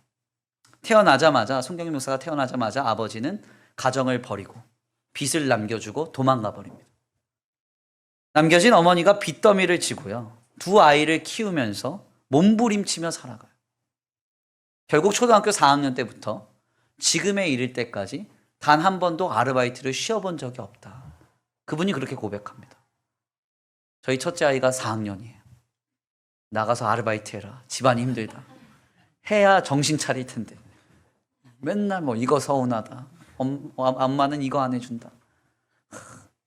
태어나자마자, 송경민 목사가 태어나자마자 아버지는 가정을 버리고 빚을 남겨주고 도망가 버립니다. 남겨진 어머니가 빚더미를 지고요. 두 아이를 키우면서 몸부림치며 살아가요. 결국 초등학교 4학년 때부터 지금에 이를 때까지 단 한 번도 아르바이트를 쉬어본 적이 없다. 그분이 그렇게 고백합니다. 저희 첫째 아이가 4학년이에요. 나가서 아르바이트 해라. 집안이 힘들다. 해야 정신 차릴 텐데. 맨날 뭐 이거 서운하다. 엄마는 이거 안 해준다.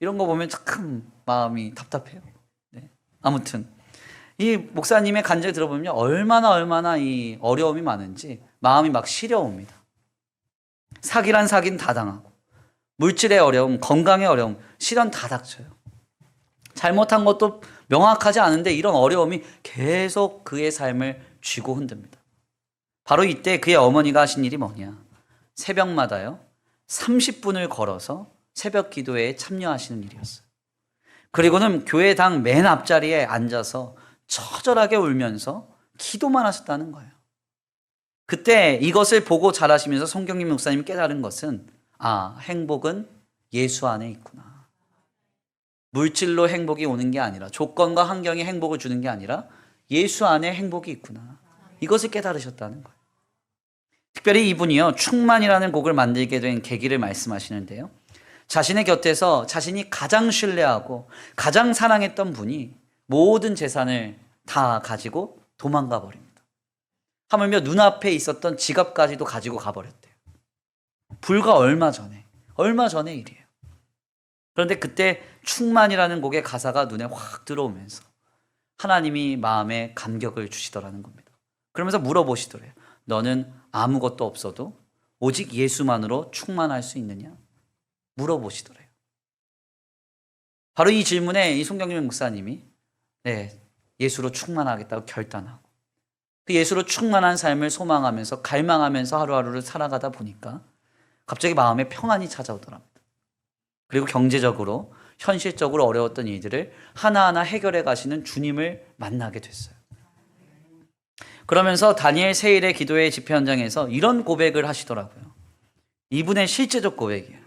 이런 거 보면 참 마음이 답답해요. 네. 아무튼 이 목사님의 간증을 들어보면 얼마나 이 어려움이 많은지 마음이 막 시려옵니다. 사기란 사기는 다 당하고 물질의 어려움, 건강의 어려움, 실현 다 닥쳐요. 잘못한 것도 명확하지 않은데 이런 어려움이 계속 그의 삶을 쥐고 흔듭니다. 바로 이때 그의 어머니가 하신 일이 뭐냐? 새벽마다요 30분을 걸어서 새벽 기도회에 참여하시는 일이었어요. 그리고는 교회당 맨 앞자리에 앉아서 처절하게 울면서 기도만 하셨다는 거예요. 그때 이것을 보고 자라시면서 송경민 목사님이 깨달은 것은 행복은 예수 안에 있구나. 물질로 행복이 오는 게 아니라, 조건과 환경이 행복을 주는 게 아니라 예수 안에 행복이 있구나. 이것을 깨달으셨다는 거예요. 특별히 이분이요 충만이라는 곡을 만들게 된 계기를 말씀하시는데요, 자신의 곁에서 자신이 가장 신뢰하고 가장 사랑했던 분이 모든 재산을 다 가지고 도망가 버립니다. 하물며 눈앞에 있었던 지갑까지도 가지고 가버렸대요. 불과 얼마 전에 일이에요. 그런데 그때 충만이라는 곡의 가사가 눈에 확 들어오면서 하나님이 마음에 감격을 주시더라는 겁니다. 그러면서 물어보시더래요. 너는 아무것도 없어도 오직 예수만으로 충만할 수 있느냐? 물어보시더래요. 바로 이 질문에 이 송경민 목사님이 예수로 충만하겠다고 결단하고 그 예수로 충만한 삶을 소망하면서 갈망하면서 하루하루를 살아가다 보니까 갑자기 마음에 평안이 찾아오더랍니다. 그리고 경제적으로 현실적으로 어려웠던 일들을 하나하나 해결해 가시는 주님을 만나게 됐어요. 그러면서 다니엘 세일의 기도회 집회 현장에서 이런 고백을 하시더라고요. 이분의 실제적 고백이에요.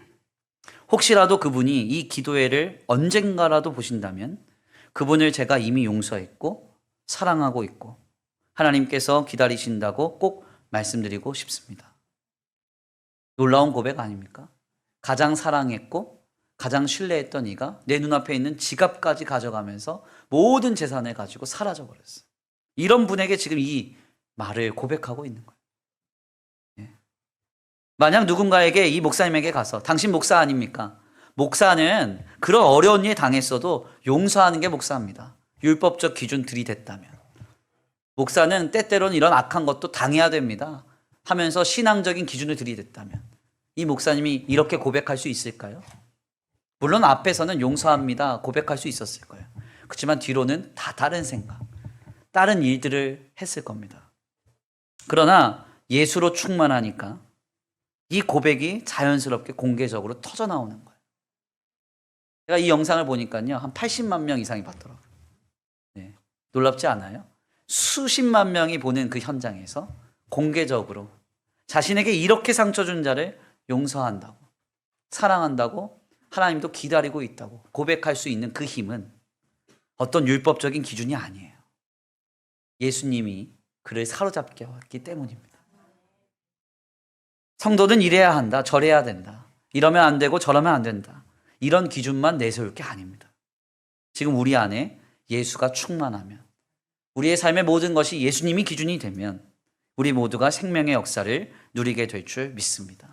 혹시라도 그분이 이 기도회를 언젠가라도 보신다면 그분을 제가 이미 용서했고 사랑하고 있고 하나님께서 기다리신다고 꼭 말씀드리고 싶습니다. 놀라운 고백 아닙니까? 가장 사랑했고 가장 신뢰했던 이가 내 눈앞에 있는 지갑까지 가져가면서 모든 재산을 가지고 사라져버렸어요. 이런 분에게 지금 이 말을 고백하고 있는 거예요. 만약 누군가에게 이 목사님에게 가서 당신 목사 아닙니까? 목사는 그런 어려운 일 당했어도 용서하는 게 목사입니다. 율법적 기준 들이댔다면. 목사는 때때로는 이런 악한 것도 당해야 됩니다. 하면서 신앙적인 기준을 들이댔다면 이 목사님이 이렇게 고백할 수 있을까요? 물론 앞에서는 용서합니다 고백할 수 있었을 거예요. 그렇지만 뒤로는 다 다른 생각, 다른 일들을 했을 겁니다. 그러나 예수로 충만하니까 이 고백이 자연스럽게 공개적으로 터져나오는 거예요. 제가 이 영상을 보니까요 한 80만 명 이상이 봤더라고요. 놀랍지 않아요? 수십만 명이 보는 그 현장에서 공개적으로 자신에게 이렇게 상처 준 자를 용서한다고, 사랑한다고, 하나님도 기다리고 있다고 고백할 수 있는 그 힘은 어떤 율법적인 기준이 아니에요. 예수님이 그를 사로잡게 왔기 때문입니다. 성도는 이래야 한다, 저래야 된다, 이러면 안 되고 저러면 안 된다, 이런 기준만 내세울 게 아닙니다. 지금 우리 안에 예수가 충만하면, 우리의 삶의 모든 것이 예수님이 기준이 되면 우리 모두가 생명의 역사를 누리게 될 줄 믿습니다.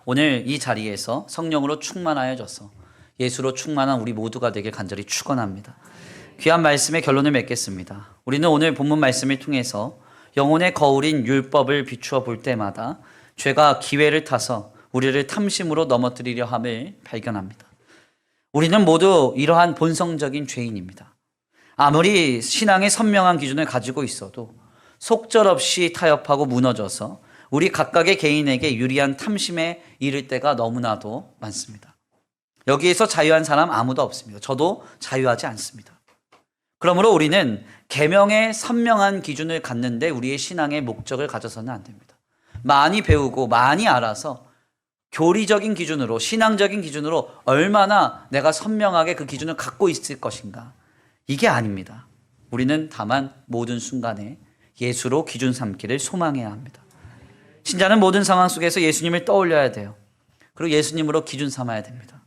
오늘 이 자리에서 성령으로 충만하여져서 예수로 충만한 우리 모두가 되길 간절히 축원합니다. 귀한 말씀의 결론을 맺겠습니다. 우리는 오늘 본문 말씀을 통해서 영혼의 거울인 율법을 비추어 볼 때마다 죄가 기회를 타서 우리를 탐심으로 넘어뜨리려 함을 발견합니다. 우리는 모두 이러한 본성적인 죄인입니다. 아무리 신앙의 선명한 기준을 가지고 있어도 속절없이 타협하고 무너져서 우리 각각의 개인에게 유리한 탐심에 이를 때가 너무나도 많습니다. 여기에서 자유한 사람 아무도 없습니다. 저도 자유하지 않습니다. 그러므로 우리는 계명의 선명한 기준을 갖는데 우리의 신앙의 목적을 가져서는 안 됩니다. 많이 배우고 많이 알아서 교리적인 기준으로, 신앙적인 기준으로 얼마나 내가 선명하게 그 기준을 갖고 있을 것인가, 이게 아닙니다. 우리는 다만 모든 순간에 예수로 기준 삼기를 소망해야 합니다. 신자는 모든 상황 속에서 예수님을 떠올려야 돼요. 그리고 예수님으로 기준 삼아야 됩니다.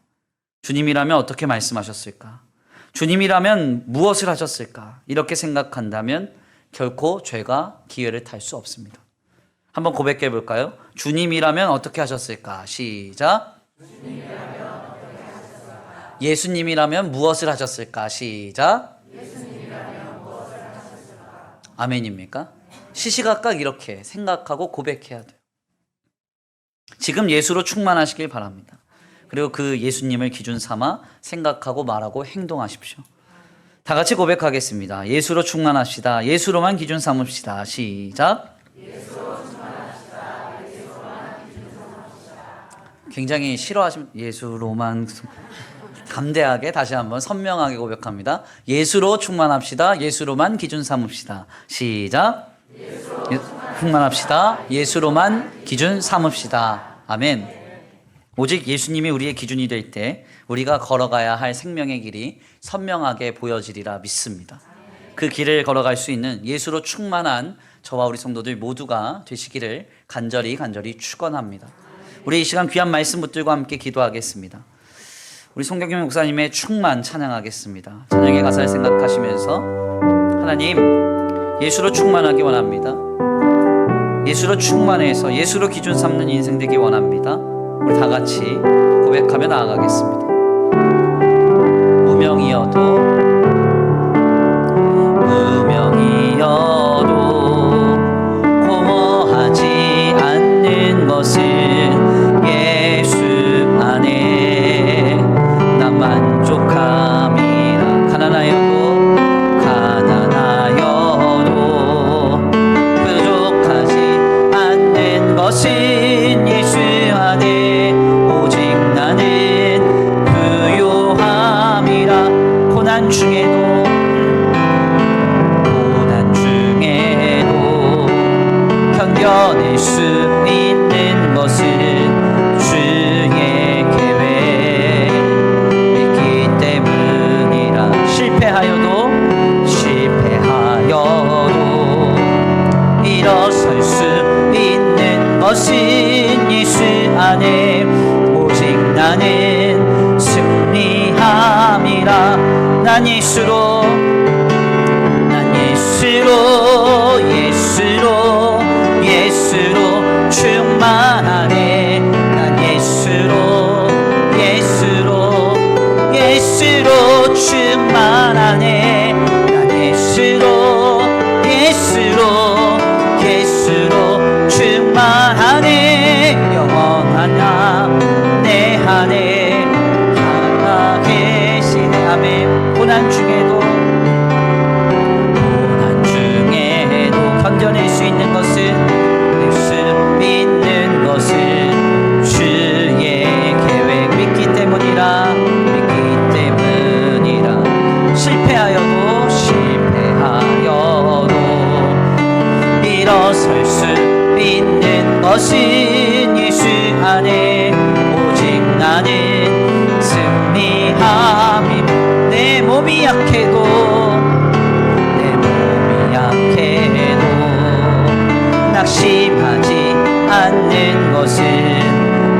주님이라면 어떻게 말씀하셨을까? 주님이라면 무엇을 하셨을까? 이렇게 생각한다면 결코 죄가 기회를 탈 수 없습니다. 한번 고백해 볼까요? 주님이라면 어떻게 하셨을까? 시작. 예수님이라면 무엇을 하셨을까? 시작. 아멘입니까? 시시각각 이렇게 생각하고 고백해야 돼요. 지금 예수로 충만하시길 바랍니다. 그리고 그 예수님을 기준 삼아 생각하고 말하고 행동하십시오. 다 같이 고백하겠습니다. 예수로 충만합시다. 예수로만 기준 삼읍시다. 시작. 굉장히 싫어하시면 예수로만, 담대하게 다시 한번 선명하게 고백합니다. 예수로 충만합시다. 예수로만 기준 삼읍시다. 시작. 충만합시다. 예수로만 기준 삼읍시다. 아멘. 오직 예수님이 우리의 기준이 될 때 우리가 걸어가야 할 생명의 길이 선명하게 보여지리라 믿습니다. 그 길을 걸어갈 수 있는 예수로 충만한 저와 우리 성도들 모두가 되시기를 간절히 축원합니다. 우리 이 시간 귀한 말씀 붙들고 함께 기도하겠습니다. 우리 송경규 목사님의 충만 찬양하겠습니다. 찬양의 가사를 생각하시면서 하나님, 예수로 충만하기 원합니다. 예수로 충만해서 예수로 기준 삼는 인생 되기 원합니다. 우리 다 같이 고백하며 나아가겠습니다. 무명이어도 고모하지 않는 것은 예수 안에 난 만족함이라. 가난하여도 부족하지 않는 것은 예수 안에 오직 나는 부요함이라. 고난 중에도 견뎌낼 수 있는 것은 주의 계획 있기 때문이라. 실패하여도 일어설 수 있는 것은 예수 안에 오직 나는 승리함이라. 난 예수로 충만하네. 난 예수로 충만하네. 난 예수로 충만하네. 영원한 내 안에 하나 계시네. 아멘. 고난 중에도 견뎌낼 수 있는 것은 믿는 것은 주의 계획 믿기 때문이라. 실패하여도 일어설 수 있는 것은 예수 안에 오직 나는 승리함이. 내 몸이 약해도 낙심하지 않는 것은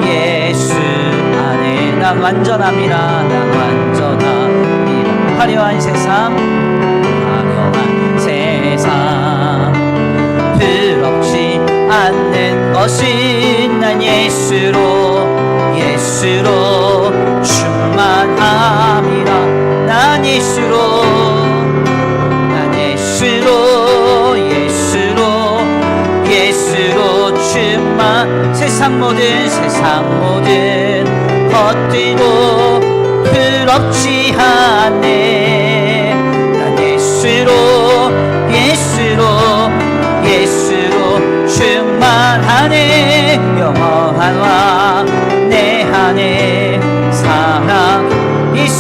예수 안에 난 완전함이라. 화려한 세상 부럽지 않는 것은 난 예수로 충만함이라. 난 예수로 충만. 세상 모든 것들도 부럽지 않네. 난 예수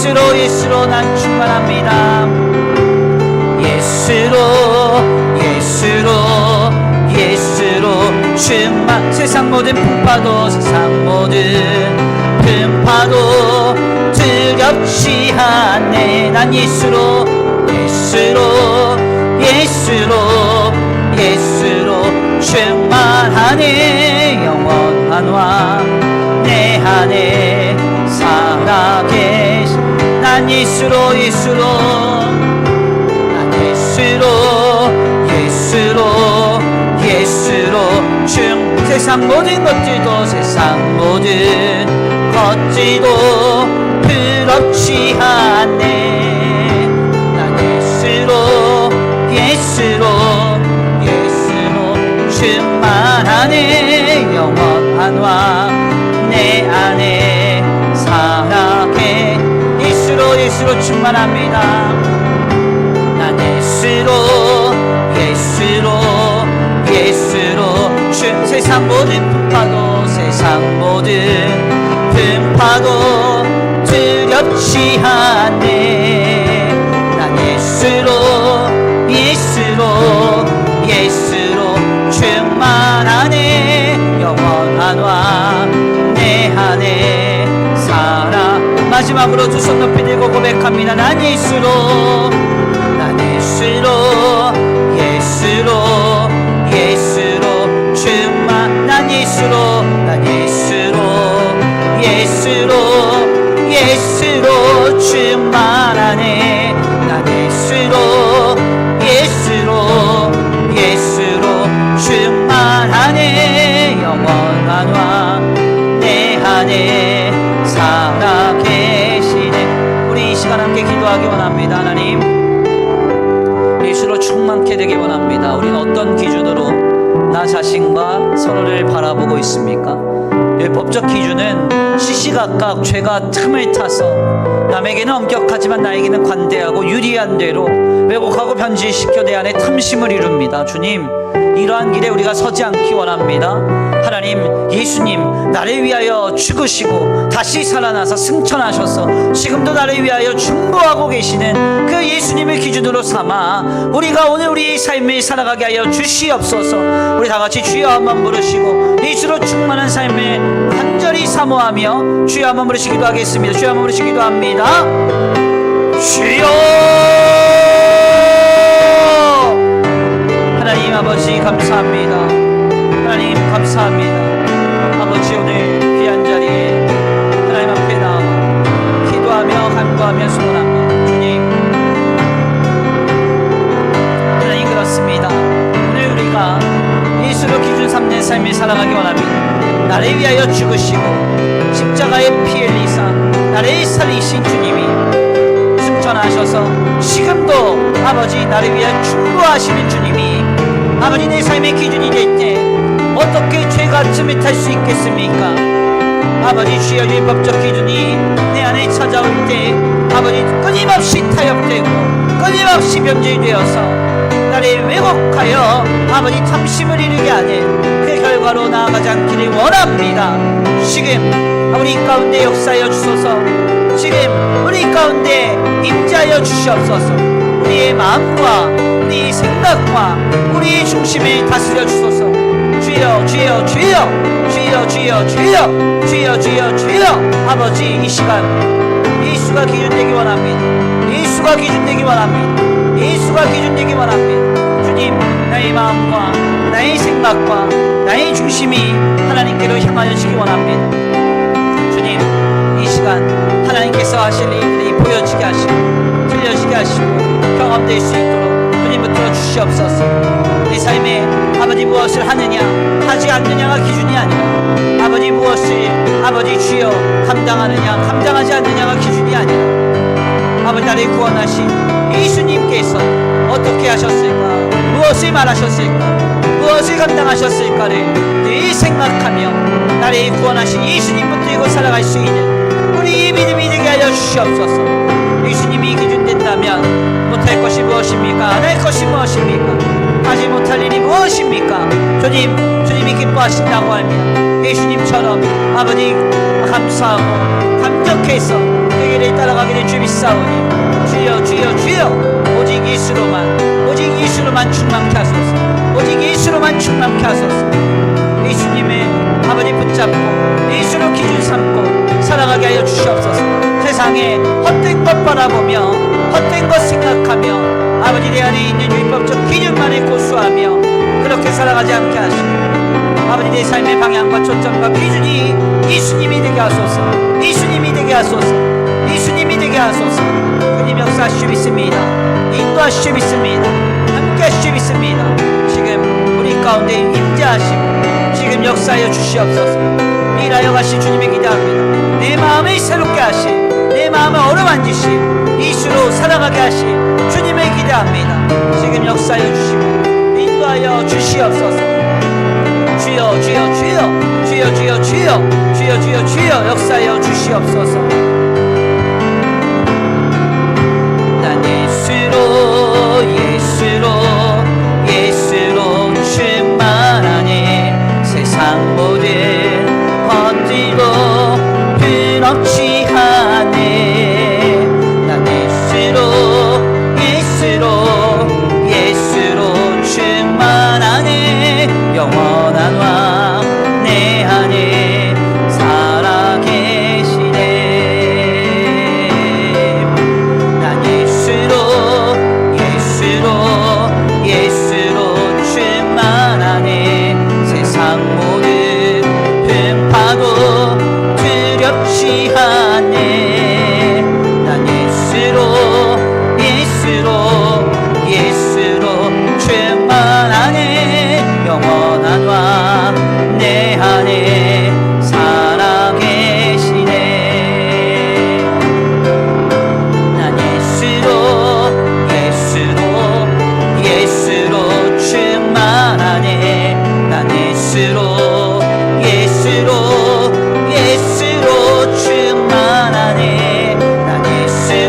예수로 예수로 난 충만합니다. 예수로 예수로 예수로 충만. 세상 모든 풍파도 세상 모든 풍파도 두렵지 않네. 난 예수로 예수로 예수로 예수로 충만하네. 영원한 왕 내 안에 살아계시. 난 예수로 예수로 난 예수로 예수로 예수로 세상 모든 것들도 세상 모든 것들도 부럽지 않네. 난 예수로 예수로 예수로 충만하네. 영원한 왕 내 안에 살아계. 예수로 예수로 충만합니다. 난 예수로 예수로 예수로 세상 모든 풍파도 세상 모든 풍파도 두렵지 않네. 난 예수로 예수로 예수로 충만하네. 영원한 왕 내 안에 살아. 마지막으로 두 손 높이 들고 고백합니다. 난 예수로 난 예수로 예수로 예수로 충만. 난 예수로 난 예수로 예수로 예수로 충만하네. 난 예수로 예수로 예수로 충만하네. 영원한 왕 내 안에 살아계시네. 우리 이 시간 함께 기도하기 원합니다. 하나님, 예수로 충만케 되기 원합니다. 우리는 어떤 기준으로 나 자신과 서로를 바라보고 있습니까? 율법적 기준은 시시각각 죄가 틈을 타서 남에게는 엄격하지만 나에게는 관대하고 유리한 대로 왜곡하고 변질시켜 내 안에 탐심을 이룹니다. 주님, 이러한 길에 우리가 서지 않기 원합니다. 하나님, 예수님 나를 위하여 죽으시고 다시 살아나서 승천하셔서 지금도 나를 위하여 중보하고 계시는 그 예수님을 기준으로 삼아 우리가 오늘 우리의 삶을 살아가게 하여 주시옵소서. 우리 다같이 주여 한번 부르시고 예수로 충만한 삶을 간절히 사모하며 주여 한번 부르시기도 하겠습니다. 주여 한번 부르시기도 합니다. 주여. 하나님 아버지 감사합니다. 하나님 감사합니다. 아버지, 오늘 귀한 자리에 하나님 앞에 나와 기도하며 간구하며 소원합니다. 주님, 하나님 그렇습니다. 오늘 우리가 예수로 기준 삼는 삶을 살아가기 원합니다. 나를 위하여 죽으시고 십자가에 피 흘리사 나를 살리신 주님이 승천하셔서 지금도 아버지 나를 위하여 충고하시는 주님이 아버지 내 삶의 기준이 될 때 어떻게 죄가 틈을 탈 수 있겠습니까? 아버지, 주여 율법적 기준이 내 안에 찾아올 때 아버지 끊임없이 타협되고 끊임없이 변질되어서 나를 왜곡하여 아버지 탐심을 이루게 하는 그 결과로 나아가지 않기를 원합니다. 지금 우리 가운데 역사하여 주소서. 지금 우리 가운데 임재하여 주시옵소서. 우리의 마음과 우리의 생각과 우리의 중심을 다스려 주소서. 주여 주여 주여 주여 주여 주여 주여 주여 주여. 아버지, 이 시간 예수가 기준되기 원합니다. 예수가 기준되기 원합니다. 예수가 기준되기 원합니다. 주님, 나의 마음과 나의 생각과 나의 중심이 하나님께로 향하여지기 원합니다. 주님, 이 시간 하나님께서 하실 일들이 보여지게 하시고 들려지게 하시고 경험될 수 있도록 주님 붙들어 주시옵소서. 내 삶에 아버지 무엇을 하느냐 하지 않느냐가 기준이 아니라 아버지 무엇을 아버지 주여 감당하느냐 감당하지 않느냐가 기준이 아니라 아버지 나를 구원하신 예수님께서 어떻게 하셨을까, 무엇을 말하셨을까, 무엇을 감당하셨을까를 늘 생각하며 나를 구원하신 예수님 붙들고 살아갈 수 있는 우리 믿음이 되게 하여 주시옵소서. 예수님이 기준된다면 못할 것이 무엇입니까? 안 할 것이 무엇입니까? 하지 못할 일이 무엇입니까? 주님이 기뻐하신다고 하면 예수님처럼 아버지 감사하고 감격해서 그 길을 길을 따라가게 될 주 믿사오니 주여 주여 주여 오직 예수로만 충만케 하소서. 오직 예수로만 충만케 하소서. 예수님의 아버지 붙잡고 예수로 기준 삼고 살아가게 하여 주시옵소서. 세상에 헛된 것 바라보며 헛된 것 생각하며 아버지 내 안에 있는 율법적 기준만을 고수하며 그렇게 살아가지 않게 하시고 아버지 내 삶의 방향과 초점과 기준이 예수님이 되게 하소서. 예수님이 되게 하소서. 예수님이 되게 하소서. 주님 역사하시오 믿습니다. 인도하시오 믿습니다. 함께하시오 믿습니다. 지금 우리 가운데 임재하시고 지금 역사하여 주시옵소서. 일하여 가시 주님의 기도합니다. 내 마음을 새롭게 하시 내 마음을 어루만지시 예수로 살아가게 하시 주님의 기도합니다. 지금 역사하여 주시고 인도하여 주시옵소서. 주여 주여 주여 주여 주여 주여 주여 주여 주여 역사하여 주시옵소서. 난 예수로 충만하니 세상 모든 헛되고 끝없지 않네. 난 예수로 충만하네. 영원한 왕 내 안에 살아계시네. 난 예수로 충만하네. 세상 모든 풍파도 두렵지 않네. 난 예수로 충만하네. 영원한 왕 내 안에 살아계시네. 난 예수로 충만하네. 난 예수로 충만하네. 난 예수로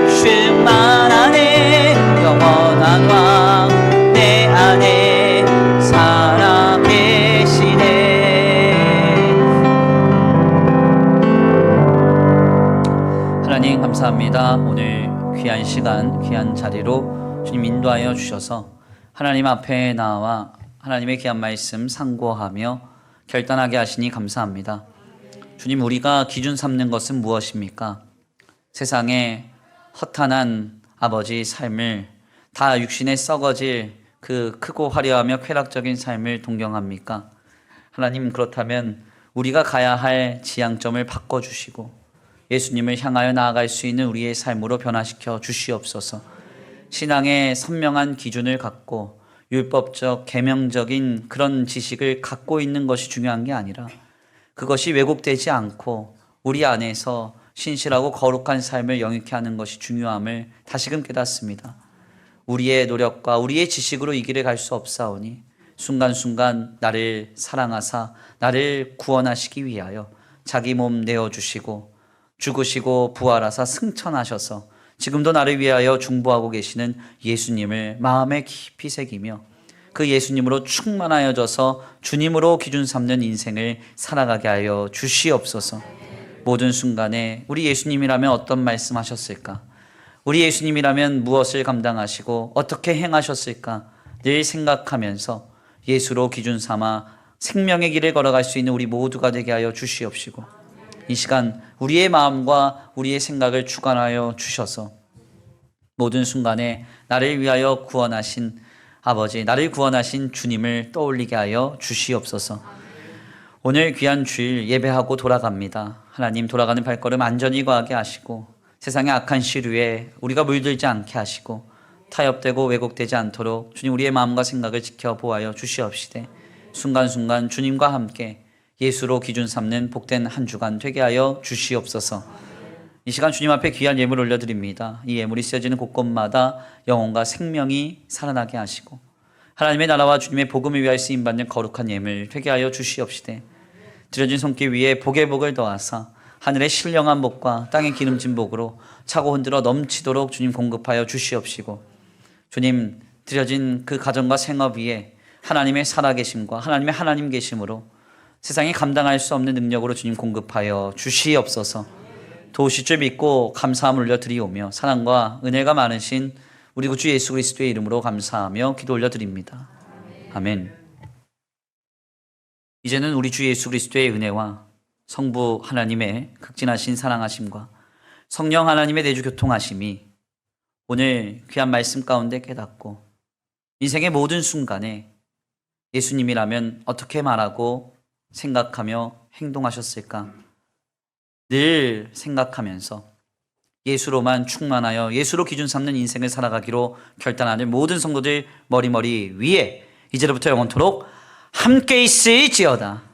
충만하네. 영원한 왕 내 안에 살아계시네. 하나님 감사합니다. 오늘 귀한 시간, 귀한 자리로 주님 인도하여 주셔서 하나님 앞에 나와 하나님의 귀한 말씀 상고하며 결단하게 하시니 감사합니다. 주님, 우리가 기준 삼는 것은 무엇입니까? 세상에 허탄한 아버지 삶을 다 육신에 썩어질 그 크고 화려하며 쾌락적인 삶을 동경합니까? 하나님, 그렇다면 우리가 가야 할 지향점을 바꿔주시고 예수님을 향하여 나아갈 수 있는 우리의 삶으로 변화시켜 주시옵소서. 신앙의 선명한 기준을 갖고 율법적 계명적인 그런 지식을 갖고 있는 것이 중요한 게 아니라 그것이 왜곡되지 않고 우리 안에서 신실하고 거룩한 삶을 영위케 하는 것이 중요함을 다시금 깨닫습니다. 우리의 노력과 우리의 지식으로 이 길에 갈 수 없사오니 순간순간 나를 사랑하사 나를 구원하시기 위하여 자기 몸 내어주시고 죽으시고 부활하사 승천하셔서 지금도 나를 위하여 중보하고 계시는 예수님을 마음에 깊이 새기며 그 예수님으로 충만하여져서 주님으로 기준 삼는 인생을 살아가게 하여 주시옵소서. 모든 순간에 우리 예수님이라면 어떤 말씀하셨을까? 우리 예수님이라면 무엇을 감당하시고 어떻게 행하셨을까? 늘 생각하면서 예수로 기준 삼아 생명의 길을 걸어갈 수 있는 우리 모두가 되게 하여 주시옵시고 이 시간 우리의 마음과 우리의 생각을 주관하여 주셔서 모든 순간에 나를 위하여 구원하신 아버지, 나를 구원하신 주님을 떠올리게 하여 주시옵소서. 오늘 귀한 주일 예배하고 돌아갑니다. 하나님, 돌아가는 발걸음 안전히 거하게 하시고 세상의 악한 시류에 우리가 물들지 않게 하시고 타협되고 왜곡되지 않도록 주님 우리의 마음과 생각을 지켜보아여 주시옵시되 순간순간 주님과 함께 예수로 기준 삼는 복된 한 주간 되게 하여 주시옵소서. 이 시간 주님 앞에 귀한 예물 올려드립니다. 이 예물이 쓰여지는 곳곳마다 영혼과 생명이 살아나게 하시고 하나님의 나라와 주님의 복음을 위하여 쓰임받는 거룩한 예물 되게 하여 주시옵시되 드려진 손길 위에 복의 복을 더하사 하늘의 신령한 복과 땅의 기름진 복으로 차고 흔들어 넘치도록 주님 공급하여 주시옵시고 주님 드려진 그 가정과 생업 위에 하나님의 살아계심과 하나님의 하나님 계심으로 세상에 감당할 수 없는 능력으로 주님 공급하여 주시옵소서. 도우실 줄 믿고 감사함을 올려드리오며 사랑과 은혜가 많으신 우리 구주 예수 그리스도의 이름으로 감사하며 기도 올려드립니다. 아멘. 이제는 우리 주 예수 그리스도의 은혜와 성부 하나님의 극진하신 사랑하심과 성령 하나님의 내주 교통하심이 오늘 귀한 말씀 가운데 깨닫고 인생의 모든 순간에 예수님이라면 어떻게 말하고 생각하며 행동하셨을까 늘 생각하면서 예수로만 충만하여 예수로 기준 삼는 인생을 살아가기로 결단하는 모든 성도들 머리머리 위에 이제로부터 영원토록 함께 있을지어다.